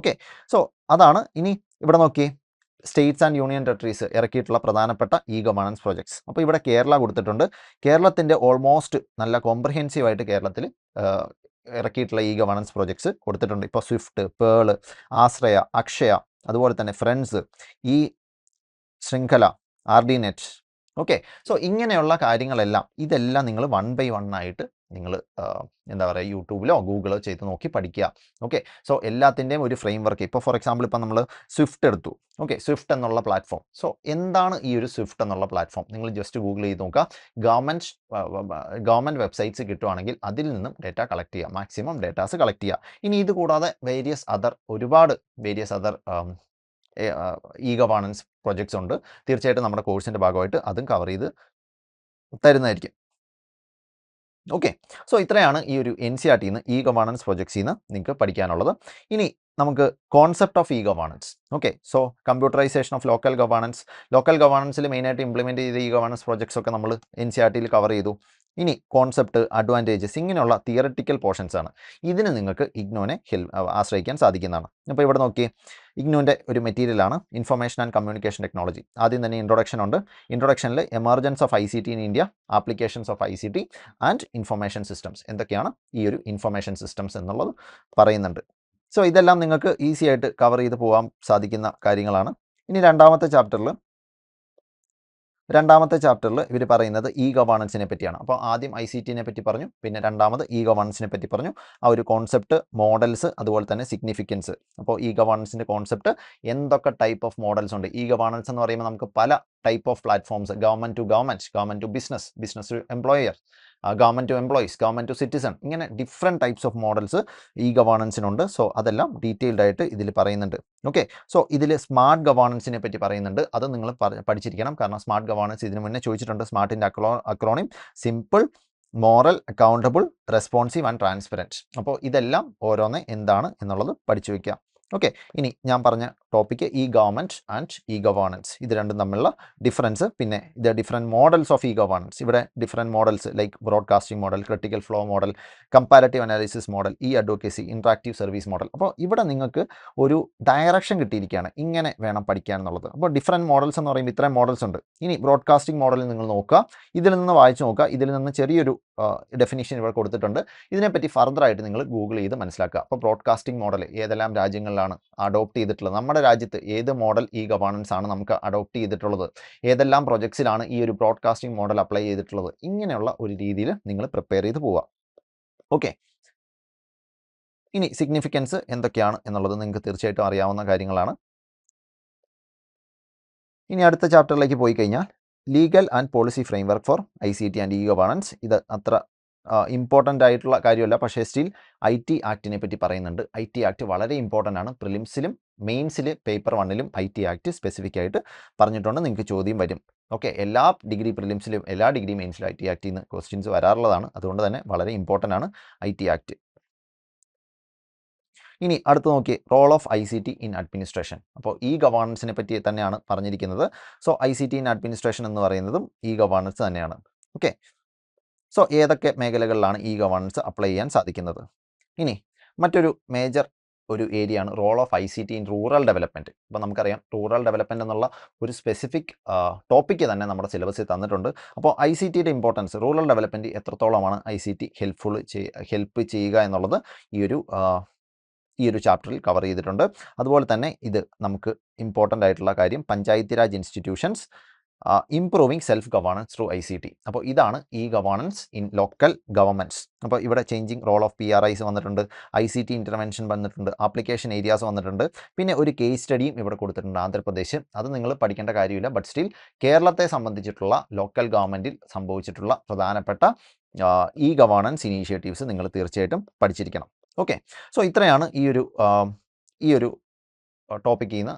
ഓക്കെ, സോ അതാണ്. ഇനി ഇവിടെ നോക്കിയേ, സ്റ്റേറ്റ്സ് ആൻഡ് യൂണിയൻ ടെറിട്ടറീസ് ഇറക്കിയിട്ടുള്ള പ്രധാനപ്പെട്ട ഗവേണൻസ് പ്രോജക്ട്സ്. അപ്പോൾ ഇവിടെ കേരള കൊടുത്തിട്ടുണ്ട്. കേരളത്തിൻ്റെ ഓൾമോസ്റ്റ് നല്ല കോംപ്രിഹെൻസീവ് ആയിട്ട് കേരളത്തിൽ ഇറക്കിയിട്ടുള്ള ഗവേണൻസ് പ്രോജക്ട്സ് കൊടുത്തിട്ടുണ്ട്. ഇപ്പോൾ സ്വിഫ്റ്റ്, പേൾ, ആശ്രയ, അക്ഷയ, അതുപോലെ തന്നെ ഫ്രണ്ട്സ്, ശൃംഖല, RDNet. ഓക്കെ, സോ ഇങ്ങനെയുള്ള കാര്യങ്ങളെല്ലാം ഇതെല്ലാം നിങ്ങൾ 1 by 1 ആയിട്ട് നിങ്ങൾ എന്താ പറയുക, യൂട്യൂബിലോ ഗൂഗിളോ ചെയ്ത് നോക്കി പഠിക്കുക. ഓക്കെ, സോ എല്ലാത്തിൻ്റെയും ഒരു ഫ്രെയിം വർക്ക്. ഇപ്പോൾ ഫോർ എക്സാമ്പിൾ ഇപ്പം നമ്മൾ സ്വിഫ്റ്റ് എടുത്തു. ഓക്കെ, സ്വിഫ്റ്റ് എന്നുള്ള പ്ലാറ്റ്ഫോം. സോ എന്താണ് ഈ ഒരു സ്വിഫ്റ്റ് എന്നുള്ള പ്ലാറ്റ്ഫോം? നിങ്ങൾ ജസ്റ്റ് ഗൂഗിൾ ചെയ്ത് നോക്കുക. ഗവൺമെൻറ് വെബ്സൈറ്റ്സ് കിട്ടുവാണെങ്കിൽ അതിൽ നിന്നും ഡേറ്റ കളക്ട് ചെയ്യുക, മാക്സിമം ഡേറ്റാസ് കളക്ട് ചെയ്യുക. ഇനി ഇത് കൂടാതെ ഒരുപാട് വേരിയസ് അതർ ഗവേണൻസ് പ്രോജക്ട്സ് ഉണ്ട്. തീർച്ചയായിട്ടും നമ്മുടെ കോഴ്സിൻ്റെ ഭാഗമായിട്ട് അതും കവർ ചെയ്ത് തരുന്നതായിരിക്കും. ഓക്കെ, സോ ഇത്രയാണ് ഈ ഒരു NCERTയിൽ നിന്ന് ഗവേണൻസ് പ്രോജക്ട്സിൽ നിന്ന് നിങ്ങൾക്ക് പഠിക്കാനുള്ളത്. ഇനി നമുക്ക് concept of e governance. Okay, so computerisation of local ഗവേണൻസിൽ മെയിനായിട്ട് ഇംപ്ലിമെൻറ്റ് ചെയ്ത ഇ ഗവേണൻസ് പ്രോജക്ട്സ് ഒക്കെ നമ്മൾ NCERT കവർ ചെയ്തു. ഇനി കോൺസെപ്റ്റ്, അഡ്വാൻറ്റേജസ്, ഇങ്ങനെയുള്ള തിയററ്റിക്കൽ പോർഷൻസ് ആണ്. ഇതിന് നിങ്ങൾക്ക് ഇഗ്നോനെ ആശ്രയിക്കാൻ സാധിക്കുന്നതാണ്. അപ്പോൾ ഇവിടെ നോക്കി, ഇഗ്നോൻ്റെ ഒരു മെറ്റീരിയലാണ് ഇൻഫർമേഷൻ ആൻഡ് കമ്മ്യൂണിക്കേഷൻ ടെക്നോളജി. ആദ്യം തന്നെ ഇൻട്രൊഡക്ഷൻ ഉണ്ട്. ഇൻട്രൊഡക്ഷനിൽ emergence of ICT in India, applications of ICT and information systems, എന്തൊക്കെയാണ് ഈ ഒരു ഇൻഫർമേഷൻ സിസ്റ്റംസ് എന്നുള്ളത് പറയുന്നുണ്ട്. സോ ഇതെല്ലാം നിങ്ങൾക്ക് ഈസി ആയിട്ട് കവർ ചെയ്ത് പോകാൻ സാധിക്കുന്ന കാര്യങ്ങളാണ്. ഇനി രണ്ടാമത്തെ ചാപ്റ്ററിൽ ഇവർ പറയുന്നത് ഇ ഗവേണൻസിനെ പറ്റിയാണ്. അപ്പോൾ ആദ്യം ICTനെ പറ്റി പറഞ്ഞു, പിന്നെ രണ്ടാമത് ഇ ഗവേണൻസിനെ പറ്റി പറഞ്ഞു. ആ ഒരു കോൺസെപ്റ്റ്, മോഡൽസ്, അതുപോലെ തന്നെ സിഗ്നിഫിക്കൻസ്. അപ്പോൾ ഇ ഗവേണൻസിൻ്റെ കോൺസെപ്റ്റ്, എന്തൊക്കെ ടൈപ്പ് ഓഫ് മോഡൽസ് ഉണ്ട്. ഇ ഗവേണൻസ് എന്ന് പറയുമ്പോൾ നമുക്ക് പല type of platforms, government to business, business to employer, government to employees, government to citizen, ഇങ്ങനെ different types of models e ഗവേണൻസിനുണ്ട്. സോ അതെല്ലാം ഡീറ്റെയിൽഡ് ആയിട്ട് ഇതിൽ പറയുന്നുണ്ട്. ഓക്കെ, സോ ഇതിൽ സ്മാർട്ട് ഗവേണൻസിനെ പറ്റി പറയുന്നുണ്ട്. അത് നിങ്ങൾ പഠിച്ചിരിക്കണം. കാരണം സ്മാർട്ട് ഗവേണൻസ് ഇതിനു മുന്നേ ചോദിച്ചിട്ടുണ്ട്. സ്മാർട്ടിൻ്റെ acronym simple, moral, accountable, responsive and transparent. അപ്പോൾ ഇതെല്ലാം ഓരോന്ന് എന്താണ് എന്നുള്ളത് പഠിച്ചു വയ്ക്കുക. ഓക്കെ, ഇനി ഞാൻ പറഞ്ഞ topic e government and e governance, ഇത് രണ്ടും തമ്മിലുള്ള ഡിഫറൻസ്, പിന്നെ ഇത് different models of e governance. ഇവിടെ different models like broadcasting model, critical flow model, comparative analysis model, e advocacy, interactive service model. അപ്പോൾ ഇവിടെ നിങ്ങൾക്ക് ഒരു ഡയറക്ഷൻ കിട്ടിയിരിക്കുകയാണ്, ഇങ്ങനെ വേണം പഠിക്കാൻ എന്നുള്ളത്. അപ്പോൾ ഡിഫറെൻറ്റ് മോഡൽസ് എന്ന് പറയുമ്പോൾ ഇത്രയും മോഡൽസ് ഉണ്ട്. ഇനി ബ്രോഡ്കാസ്റ്റിംഗ് മോഡൽ നിങ്ങൾ നോക്കുക, ഇതിൽ നിന്ന് വായിച്ച് നോക്കുക. ഇതിൽ നിന്ന് ചെറിയൊരു ഡെഫിനിഷൻ ഇവിടെ കൊടുത്തിട്ടുണ്ട്. ഇതിനെപ്പറ്റി ഫർദറായിട്ട് നിങ്ങൾ ഗൂഗിൾ ചെയ്ത് മനസ്സിലാക്കുക. അപ്പോൾ ബ്രോഡ്കാസ്റ്റിംഗ് മോഡൽ ഏതെല്ലാം രാജ്യങ്ങളിലാണ് അഡോപ്റ്റ് ചെയ്തിട്ടുള്ളത്, നമ്മുടെ രാജ്യത്ത് ഏത് മോഡൽ ഇ ഗവേണൻസ് ആണ് നമുക്ക് അഡോപ്റ്റ് ചെയ്തിട്ടുള്ളത്, ഏതെല്ലാം പ്രൊജക്ട്സിലാണ് ഈ ഒരു ബ്രോഡ്കാസ്റ്റിംഗ് മോഡൽ അപ്ലൈ ചെയ്തിട്ടുള്ളത്, ഇങ്ങനെയുള്ള ഒരു രീതിയിൽ നിങ്ങൾ പ്രിപ്പയർ ചെയ്ത് പോവുക. ഓക്കെ, ഇനി സിഗ്നിഫിക്കൻസ് എന്തൊക്കെയാണ് എന്നുള്ളത് നിങ്ങൾക്ക് തീർച്ചയായിട്ടും അറിയാവുന്ന കാര്യങ്ങളാണ്. ഇനി അടുത്ത ചാപ്റ്ററിലേക്ക് പോയി കഴിഞ്ഞാൽ legal and policy framework four ICT and e governance. ഇത് അത്ര ഇമ്പോർട്ടൻ്റ് ആയിട്ടുള്ള കാര്യമല്ല, പക്ഷേ സ്റ്റിൽ IT ആക്ടിനെ പറ്റി പറയുന്നുണ്ട്. IT ആക്ട് വളരെ ഇമ്പോർട്ടൻ്റ് ആണ്. പ്രിലിംസിലും മെയിൻസിൽ പേപ്പർ 1ലും IT ആക്ട് സ്പെസിഫിക് ആയിട്ട് പറഞ്ഞിട്ടുണ്ട്. നിങ്ങൾക്ക് ചോദ്യം വരും. ഓക്കെ, എല്ലാ ഡിഗ്രി പ്രിലിംസിലും എല്ലാ ഡിഗ്രി മെയിൻസിലും IT ആക്ടിൽ നിന്ന് ക്വസ്റ്റ്യൻസ് വരാറുള്ളതാണ്. അതുകൊണ്ട് തന്നെ വളരെ ഇമ്പോർട്ടൻ്റ് ആണ് IT ആക്ട്. ഇനി അടുത്ത് നോക്കി, role of ICT in administration. അപ്പോൾ ഇ ഗവേണൻസിനെ പറ്റി തന്നെയാണ് പറഞ്ഞിരിക്കുന്നത്. സോ ICT ഇൻ അഡ്മിനിസ്ട്രേഷൻ എന്ന് പറയുന്നതും ഇ ഗവേണൻസ് തന്നെയാണ്. ഓക്കെ, സോ ഏതൊക്കെ മേഖലകളിലാണ് ഇ ഗവേണൻസ് അപ്ലൈ ചെയ്യാൻ സാധിക്കുന്നത്. ഇനി മറ്റൊരു മേജർ ഒരു ഏരിയ ആണ് role of ICT in rural development. അപ്പോൾ നമുക്കറിയാം റൂറൽ ഡെവലപ്മെൻറ്റ് എന്നുള്ള ഒരു സ്പെസിഫിക് ടോപ്പിക്ക് തന്നെ നമ്മുടെ സിലബസിൽ തന്നിട്ടുണ്ട്. അപ്പോൾ ICTയുടെ ഇമ്പോർട്ടൻസ്, റൂറൽ ഡെവലപ്മെൻറ്റ് എത്രത്തോളമാണ് ICT ഹെൽപ്പ് ചെയ്യുക എന്നുള്ളത് ഈ ഒരു ചാപ്റ്ററിൽ കവർ ചെയ്തിട്ടുണ്ട്. അതുപോലെ തന്നെ ഇത് നമുക്ക് ഇമ്പോർട്ടൻ്റ് ആയിട്ടുള്ള കാര്യം, panchayat Raj institutions improving self governance through ICT. അപ്പോൾ ഇതാണ് E governance in local governments. അപ്പോൾ ഇവിടെ ചേഞ്ചിങ് റോൾ ഓഫ് PRIs വന്നിട്ടുണ്ട്, ICT ഇൻ്റർവെൻഷൻ വന്നിട്ടുണ്ട്, ആപ്ലിക്കേഷൻ ഏരിയാസ് വന്നിട്ടുണ്ട്. പിന്നെ ഒരു കേസ് സ്റ്റഡിയും ഇവിടെ കൊടുത്തിട്ടുണ്ട്, ആന്ധ്രാപ്രദേശ്. അത് നിങ്ങൾ പഠിക്കേണ്ട കാര്യമില്ല, ബട്ട് സ്റ്റിൽ കേരളത്തെ സംബന്ധിച്ചിട്ടുള്ള ലോക്കൽ ഗവൺമെൻറ്റിൽ സംഭവിച്ചിട്ടുള്ള പ്രധാനപ്പെട്ട ഇ ഗവേണൻസ് ഇനീഷ്യേറ്റീവ്സ് നിങ്ങൾ തീർച്ചയായിട്ടും പഠിച്ചിരിക്കണം. ഓക്കെ, സോ ഇത്രയാണ് ഈ ഒരു ടോപ്പിക്കിൽ നിന്ന്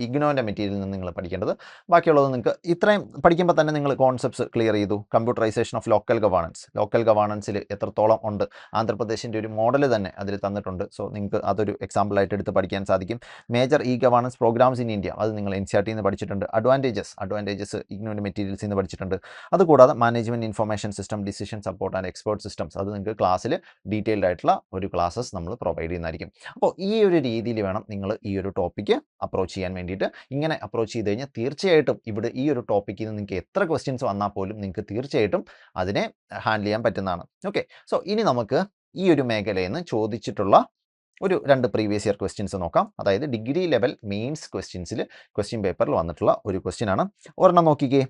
ഇഗ്നോൻ്റെ മെറ്റീരിയലിൽ നിന്ന് നിങ്ങൾ പഠിക്കേണ്ടത്. ബാക്കിയുള്ളത് നിങ്ങൾക്ക് ഇത്രയും പഠിക്കുമ്പോൾ തന്നെ നിങ്ങൾ കോൺസെപ്റ്റ്സ് ക്ലിയർ ചെയ്തു. കമ്പ്യൂട്ടറൈസേഷൻ ഓഫ് ലോക്കൽ ഗവേണൻസിൽ എത്രത്തോളം ഉണ്ട്, ആന്ധ്രാപ്രദേശിൻ്റെ ഒരു മോഡൽ തന്നെ അതിൽ തന്നിട്ടുണ്ട്. സോ നിങ്ങൾക്ക് അതൊരു എക്സാമ്പിളായിട്ട് എടുത്ത് പഠിക്കാൻ സാധിക്കും. Major e governance programmes in India, അത് നിങ്ങൾ NCERT നിന്ന് പഠിച്ചിട്ടുണ്ട്. അഡ്വാൻറ്റേജസ് ഇഗ്നോൻ്റെ മെറ്റീരിയൽസിൽ നിന്ന് പഠിച്ചിട്ടുണ്ട്. അതുകൂടാതെ management information system, decision support and expert systems, അത് നിങ്ങൾക്ക് ക്ലാസ്സിൽ ഡീറ്റെയിൽഡ് ആയിട്ടുള്ള ഒരു ക്ലാസ്സസ് നമ്മൾ പ്രൊവൈഡ് ചെയ്യുന്നതായിരിക്കും. അപ്പോൾ ഈ ഒരു രീതിയിൽ വേണം നിങ്ങൾ ഈ ഒരു ടോപ്പിക്ക് അപ്രോച്ച് ചെയ്യാൻ വേണ്ടിയിട്ട്. ഇങ്ങനെ അപ്രോച്ച് ചെയ്ത് കഴിഞ്ഞാൽ തീർച്ചയായിട്ടും ഇവിടെ ഈ ഒരു ടോപ്പിക്കിൽ നിന്ന് നിങ്ങൾക്ക് എത്ര ക്വസ്റ്റ്യൻസ് വന്നാൽ പോലും നിങ്ങൾക്ക് തീർച്ചയായിട്ടും അതിനെ ഹാൻഡിൽ ചെയ്യാൻ പറ്റുന്നതാണ്. ഓക്കെ, സോ ഇനി നമുക്ക് ഈ ഒരു മേഖലയിൽ നിന്ന് ചോദിച്ചിട്ടുള്ള ഒരു 2 പ്രീവിയസ് ഇയർ ക്വസ്റ്റ്യൻസ് നോക്കാം. അതായത് ഡിഗ്രി ലെവൽ മെയിൻസ് ക്വസ്റ്റ്യൻ പേപ്പറിൽ വന്നിട്ടുള്ള ഒരു ക്വസ്റ്റ്യൻ ആണ്. ഒരെണ്ണം നോക്കിക്കേ,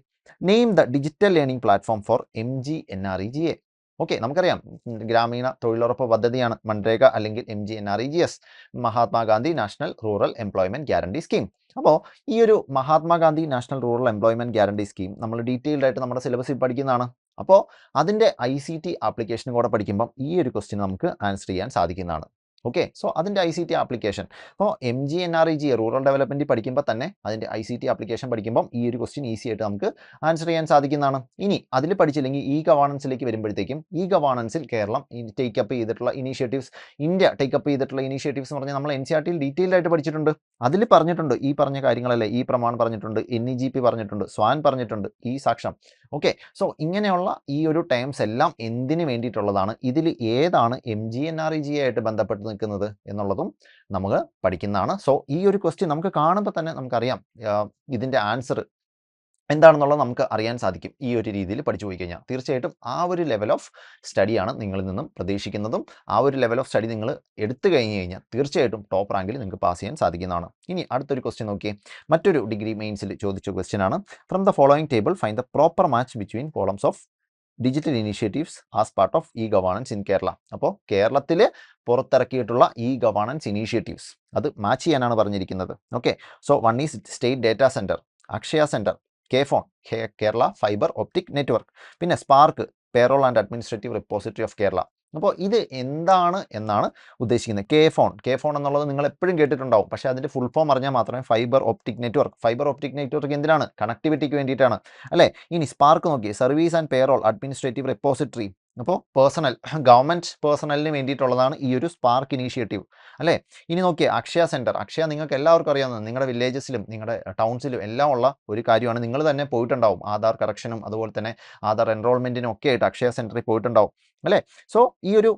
name the digital learning platform for MGNREGA. Okay, നമുക്കറിയാം ഗ്രാമീണ തൊഴിലുറപ്പ് പദ്ധതിയാണ് മൻരേഗ അല്ലെങ്കിൽ MGNREGS, Mahatma Gandhi national rural employment guarantee scheme. അപ്പോൾ ഈ ഒരു Mahatma Gandhi national rural employment guarantee scheme നമ്മൾ ഡീറ്റെയിൽഡ് ആയിട്ട് നമ്മുടെ സിലബസിൽ പഠിക്കുന്നതാണ്. അപ്പോൾ അതിൻ്റെ ICT ആപ്ലിക്കേഷനും കൂടെ പഠിക്കുമ്പം ഈ ഒരു ക്വസ്റ്റ്യൻ നമുക്ക് ആൻസർ ചെയ്യാൻ സാധിക്കുന്നതാണ്. ഓക്കെ, സോ അതിൻ്റെ ICT ആപ്ലിക്കേഷൻ അപ്പോൾ MGNREG റൂറൽ ഡെവലപ്മെൻറ്റ് പഠിക്കുമ്പോൾ തന്നെ അതിൻ്റെ ICT ആപ്ലിക്കേഷൻ പഠിക്കുമ്പം ഈ ഒരു ക്വസ്റ്റ്യൻ ഈസി ആയിട്ട് നമുക്ക് ആൻസർ ചെയ്യാൻ സാധിക്കുന്നതാണ്. ഇനി അതിൽ പഠിച്ചില്ലെങ്കിൽ ഗവേണൻസിലേക്ക് വരുമ്പോഴത്തേക്കും ഗവേണൻസിൽ കേരളം ടേക്കപ്പ് ചെയ്തിട്ടുള്ള ഇനീഷ്യേറ്റീവ്സ്, ഇന്ത്യ ടേക്കപ്പ് ചെയ്തിട്ടുള്ള ഇനീഷ്യേറ്റീവ്സ് എന്ന് പറഞ്ഞാൽ നമ്മൾ NCERT ഡീറ്റെയിൽഡ് ആയിട്ട് പഠിച്ചിട്ടുണ്ട്. അതിൽ പറഞ്ഞിട്ടുണ്ട് ഈ പറഞ്ഞ കാര്യങ്ങളല്ലേ, ഈ പ്രമാൺ പറഞ്ഞിട്ടുണ്ട്, NEGP പറഞ്ഞിട്ടുണ്ട്, സ്വാൻ പറഞ്ഞിട്ടുണ്ട്, ഈ സാക്ഷ്യം. ഓക്കെ, സോ ഇങ്ങനെയുള്ള ഈ ഒരു ടേംസ് എല്ലാം എന്തിനു വേണ്ടിയിട്ടുള്ളതാണ്, ഇതിൽ ഏതാണ് MGNREG ആയിട്ട് ബന്ധപ്പെട്ട് നിൽക്കുന്നത് എന്നുള്ളതും നമ്മൾ പഠിക്കുന്നതാണ്. സോ ഈ ഒരു ക്വസ്റ്റ്യൻ നമുക്ക് കാണുമ്പോൾ തന്നെ നമുക്കറിയാം ഇതിൻ്റെ ആൻസർ എന്താണെന്നുള്ളത് നമുക്ക് അറിയാൻ സാധിക്കും. ഈ ഒരു രീതിയിൽ പഠിച്ചു പോയി കഴിഞ്ഞാൽ തീർച്ചയായിട്ടും ആ ഒരു ലെവൽ ഓഫ് സ്റ്റഡിയാണ് നിങ്ങളിൽ നിന്നും പ്രതീക്ഷിക്കുന്നതും. ആ ഒരു ലെവൽ ഓഫ് സ്റ്റഡി നിങ്ങൾ എടുത്തു കഴിഞ്ഞ് കഴിഞ്ഞാൽ തീർച്ചയായിട്ടും ടോപ്പ് റാങ്കിൽ നിങ്ങൾക്ക് പാസ് ചെയ്യാൻ സാധിക്കുന്നതാണ്. ഇനി അടുത്തൊരു ക്വസ്റ്റ്യൻ നോക്കിയേ, മറ്റൊരു ഡിഗ്രി മെയിൻസിൽ ചോദിച്ച ക്വസ്റ്റ്യൻ ആണ്. From the following table find the proper match between columns of digital initiatives as part of governance in Kerala. അപ്പോൾ കേരളത്തിൽ പുറത്തിറക്കിയിട്ടുള്ള ഗവേണൻസ് ഇനീഷ്യേറ്റീവ്സ് അത് മാച്ച് ചെയ്യാനാണ് പറഞ്ഞിരിക്കുന്നത്. Okay, so one is state data centre, Akshaya centre, KFON Kerala fibre optic network, പിന്നെ SPARK payroll and administrative repository of Kerala. അപ്പോൾ ഇത് എന്താണ് എന്നാണ് ഉദ്ദേശിക്കുന്നത്. KFON എന്നുള്ളത് നിങ്ങൾ എപ്പോഴും കേട്ടിട്ടുണ്ടാവും, പക്ഷേ അതിൻ്റെ ഫുൾ ഫോം അറിഞ്ഞാൽ മാത്രമേ ഫൈബർ ഒപ്റ്റിക് നെറ്റ്വർക്ക് എന്തിനാണ്, കണക്ടിവിറ്റിക്ക് വേണ്ടിയിട്ടാണ് അല്ലേ. ഇനി സ്പാർക്ക് നോക്കി, service and payroll administrative repository, അപ്പോൾ ഗവൺമെൻറ് പേഴ്സണലിന് വേണ്ടിയിട്ടുള്ളതാണ് ഈ ഒരു സ്പാർക്ക് ഇനീഷ്യേറ്റീവ് അല്ലേ. ഇനി നോക്കിയേ അക്ഷയ സെൻറ്റർ, അക്ഷയ നിങ്ങൾക്ക് എല്ലാവർക്കും അറിയാവുന്നത് നിങ്ങളുടെ വില്ലേജസിലും നിങ്ങളുടെ ടൗൺസിലും എല്ലാം ഉള്ള ഒരു കാര്യമാണ്. നിങ്ങൾ തന്നെ പോയിട്ടുണ്ടാവും ആധാർ കറക്ഷനും അതുപോലെ തന്നെ ആധാർ എൻറോൾമെൻറ്റിനും ഒക്കെ ആയിട്ട് അക്ഷയ സെൻറ്ററിൽ പോയിട്ടുണ്ടാവും അല്ലേ. സോ ഈ ഒരു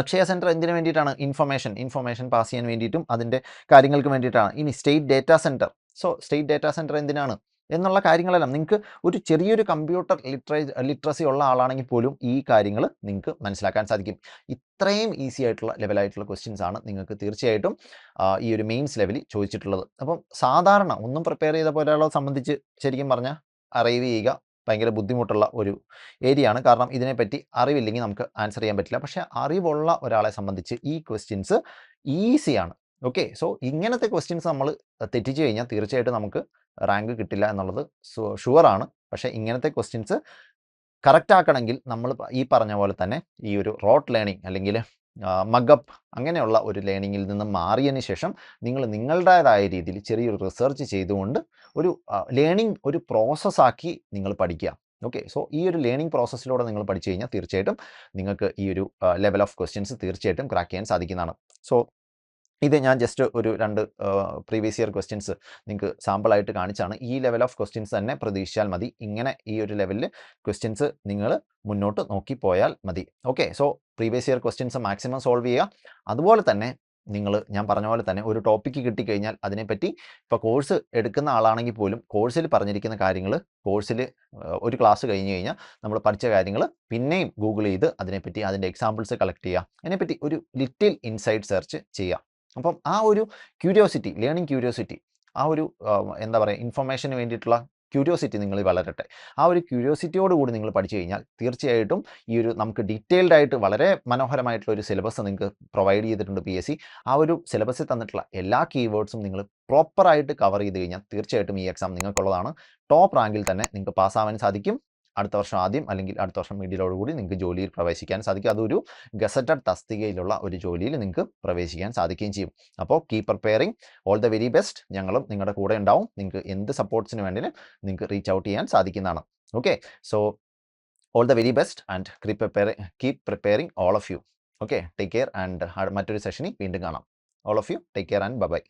അക്ഷയ സെൻറ്റർ എന്തിനു വേണ്ടിയിട്ടാണ്, ഇൻഫർമേഷൻ പാസ് ചെയ്യാൻ വേണ്ടിയിട്ടും അതിൻ്റെ കാര്യങ്ങൾക്ക് വേണ്ടിയിട്ടാണ്. ഇനി state data centre, so state data centre എന്തിനാണ് എന്നുള്ള കാര്യങ്ങളെല്ലാം നിങ്ങൾക്ക് ഒരു ചെറിയൊരു കമ്പ്യൂട്ടർ ലിറ്ററസി ഉള്ള ആളാണെങ്കിൽ പോലും ഈ കാര്യങ്ങൾ നിങ്ങൾക്ക് മനസ്സിലാക്കാൻ സാധിക്കും. ഇത്രയും ഈസി ആയിട്ടുള്ള ലെവലായിട്ടുള്ള ക്വസ്റ്റ്യൻസ് ആണ് നിങ്ങൾക്ക് തീർച്ചയായിട്ടും ഈ ഒരു മെയിൻസ് ലെവലിൽ ചോദിച്ചിട്ടുള്ളത്. അപ്പം സാധാരണ ഒന്നും പ്രിപ്പയർ ചെയ്ത പോലെയുള്ള സംബന്ധിച്ച് ശരിക്കും പറഞ്ഞാൽ അറൈവ് ചെയ്യുക ഭയങ്കര ബുദ്ധിമുട്ടുള്ള ഒരു ഏരിയ ആണ്. കാരണം ഇതിനെപ്പറ്റി അറിവില്ലെങ്കിൽ നമുക്ക് ആൻസർ ചെയ്യാൻ പറ്റില്ല. പക്ഷേ അറിവുള്ള ഒരാളെ സംബന്ധിച്ച് ഈ ക്വസ്റ്റ്യൻസ് ഈസിയാണ്. ഓക്കെ, സോ ഇങ്ങനത്തെ ക്വസ്റ്റ്യൻസ് നമ്മൾ തെറ്റിച്ച് കഴിഞ്ഞാൽ തീർച്ചയായിട്ടും നമുക്ക് റാങ്ക് കിട്ടില്ല എന്നുള്ളത് ഷുവറാണ്. പക്ഷേ ഇങ്ങനത്തെ ക്വസ്റ്റ്യൻസ് കറക്റ്റ് ആക്കണമെങ്കിൽ നമ്മൾ ഈ പറഞ്ഞ പോലെ തന്നെ ഈ ഒരു റോട്ട് ലേണിംഗ് അല്ലെങ്കിൽ മഗപ്പ് അങ്ങനെയുള്ള ഒരു ലേണിങ്ങിൽ നിന്ന് മാറിയതിന് ശേഷം നിങ്ങൾ നിങ്ങളുടേതായ രീതിയിൽ ചെറിയൊരു റിസർച്ച് ചെയ്തുകൊണ്ട് ഒരു ലേണിംഗ് ഒരു പ്രോസസ്സാക്കി നിങ്ങൾ പഠിക്കുക. ഓക്കെ, സോ ഈ ഒരു ലേണിംഗ് പ്രോസസ്സിലൂടെ നിങ്ങൾ പഠിച്ചു കഴിഞ്ഞാൽ തീർച്ചയായിട്ടും നിങ്ങൾക്ക് ഈ ഒരു ലെവൽ ഓഫ് ക്വസ്റ്റ്യൻസ് തീർച്ചയായിട്ടും ക്രാക്ക് ചെയ്യാൻ സാധിക്കുന്നതാണ്. സോ ഇത് ഞാൻ ജസ്റ്റ് ഒരു 2 പ്രീവിയസ് ഇയർ ക്വസ്റ്റ്യൻസ് നിങ്ങൾക്ക് സാമ്പിളായിട്ട് കാണിച്ചാണ്. ഈ ലെവൽ ഓഫ് ക്വസ്റ്റ്യൻസ് തന്നെ പ്രതീക്ഷിച്ചാൽ മതി. ഇങ്ങനെ ഈ ഒരു ലെവലിൽ ക്വസ്റ്റ്യൻസ് നിങ്ങൾ മുന്നോട്ട് നോക്കി പോയാൽ മതി. Okay, so previous year questions maximum solve ചെയ്യുക. അതുപോലെ തന്നെ ഞാൻ പറഞ്ഞ പോലെ തന്നെ ഒരു ടോപ്പിക്ക് കിട്ടിക്കഴിഞ്ഞാൽ അതിനെപ്പറ്റി ഇപ്പോൾ കോഴ്സ് എടുക്കുന്ന ആളാണെങ്കിൽ പോലും കോഴ്സിൽ പറഞ്ഞിരിക്കുന്ന കാര്യങ്ങൾ കോഴ്സിൽ ഒരു ക്ലാസ് കഴിഞ്ഞ് കഴിഞ്ഞാൽ നമ്മൾ പഠിച്ച കാര്യങ്ങൾ പിന്നെയും ഗൂഗിൾ ചെയ്ത് അതിനെപ്പറ്റി അതിൻ്റെ എക്സാമ്പിൾസ് കളക്ട് ചെയ്യുക, അതിനെപ്പറ്റി ഒരു ലിറ്റിൽ ഇൻസൈഡ് സെർച്ച് ചെയ്യുക. അപ്പം ആ ഒരു ക്യൂരിയോസിറ്റി, ലേണിംഗ് ക്യൂരിയോസിറ്റി, ആ ഒരു എന്താ പറയുക ഇൻഫർമേഷന് വേണ്ടിയിട്ടുള്ള ക്യൂരിയോസിറ്റി നിങ്ങൾ വളരട്ടെ. ആ ഒരു ക്യൂരിയോസിറ്റിയോട് കൂടി നിങ്ങൾ പഠിച്ചു കഴിഞ്ഞാൽ തീർച്ചയായിട്ടും ഈ ഒരു നമുക്ക് ഡീറ്റെയിൽഡ് ആയിട്ട് വളരെ മനോഹരമായിട്ടുള്ള ഒരു സിലബസ് നിങ്ങൾക്ക് പ്രൊവൈഡ് ചെയ്തിട്ടുണ്ട് PSC. ആ ഒരു സിലബസിൽ തന്നിട്ടുള്ള എല്ലാ കീവേഡ്സും നിങ്ങൾ പ്രോപ്പറായിട്ട് കവർ ചെയ്ത് കഴിഞ്ഞാൽ തീർച്ചയായിട്ടും ഈ എക്സാം നിങ്ങൾക്കുള്ളതാണ്. ടോപ്പ് റാങ്കിൽ തന്നെ നിങ്ങൾക്ക് പാസ്സാവാൻ സാധിക്കും. അടുത്ത വർഷം ആദ്യം അല്ലെങ്കിൽ അടുത്ത വർഷം മിഡിലോടുകൂടി നിങ്ങൾക്ക് ജോലിയിൽ പ്രവേശിക്കാൻ സാധിക്കും. അതൊരു ഗസറ്റഡ് തസ്തികയിലുള്ള ഒരു ജോലിയിൽ നിങ്ങൾക്ക് പ്രവേശിക്കാൻ സാധിക്കുകയും ചെയ്യും. അപ്പോൾ keep preparing, all the very best. ഞങ്ങളും നിങ്ങളുടെ കൂടെ ഉണ്ടാവും. നിങ്ങൾക്ക് എന്ത് സപ്പോർട്ട്സിന് വേണ്ടി നിങ്ങൾക്ക് റീച്ച് ഔട്ട് ചെയ്യാൻ സാധിക്കുന്നതാണ്. Okay, so all the very best and keep preparing all of you. Okay, take care and മറ്റൊരു സെഷനിൽ വീണ്ടും കാണാം. All of you take care and by.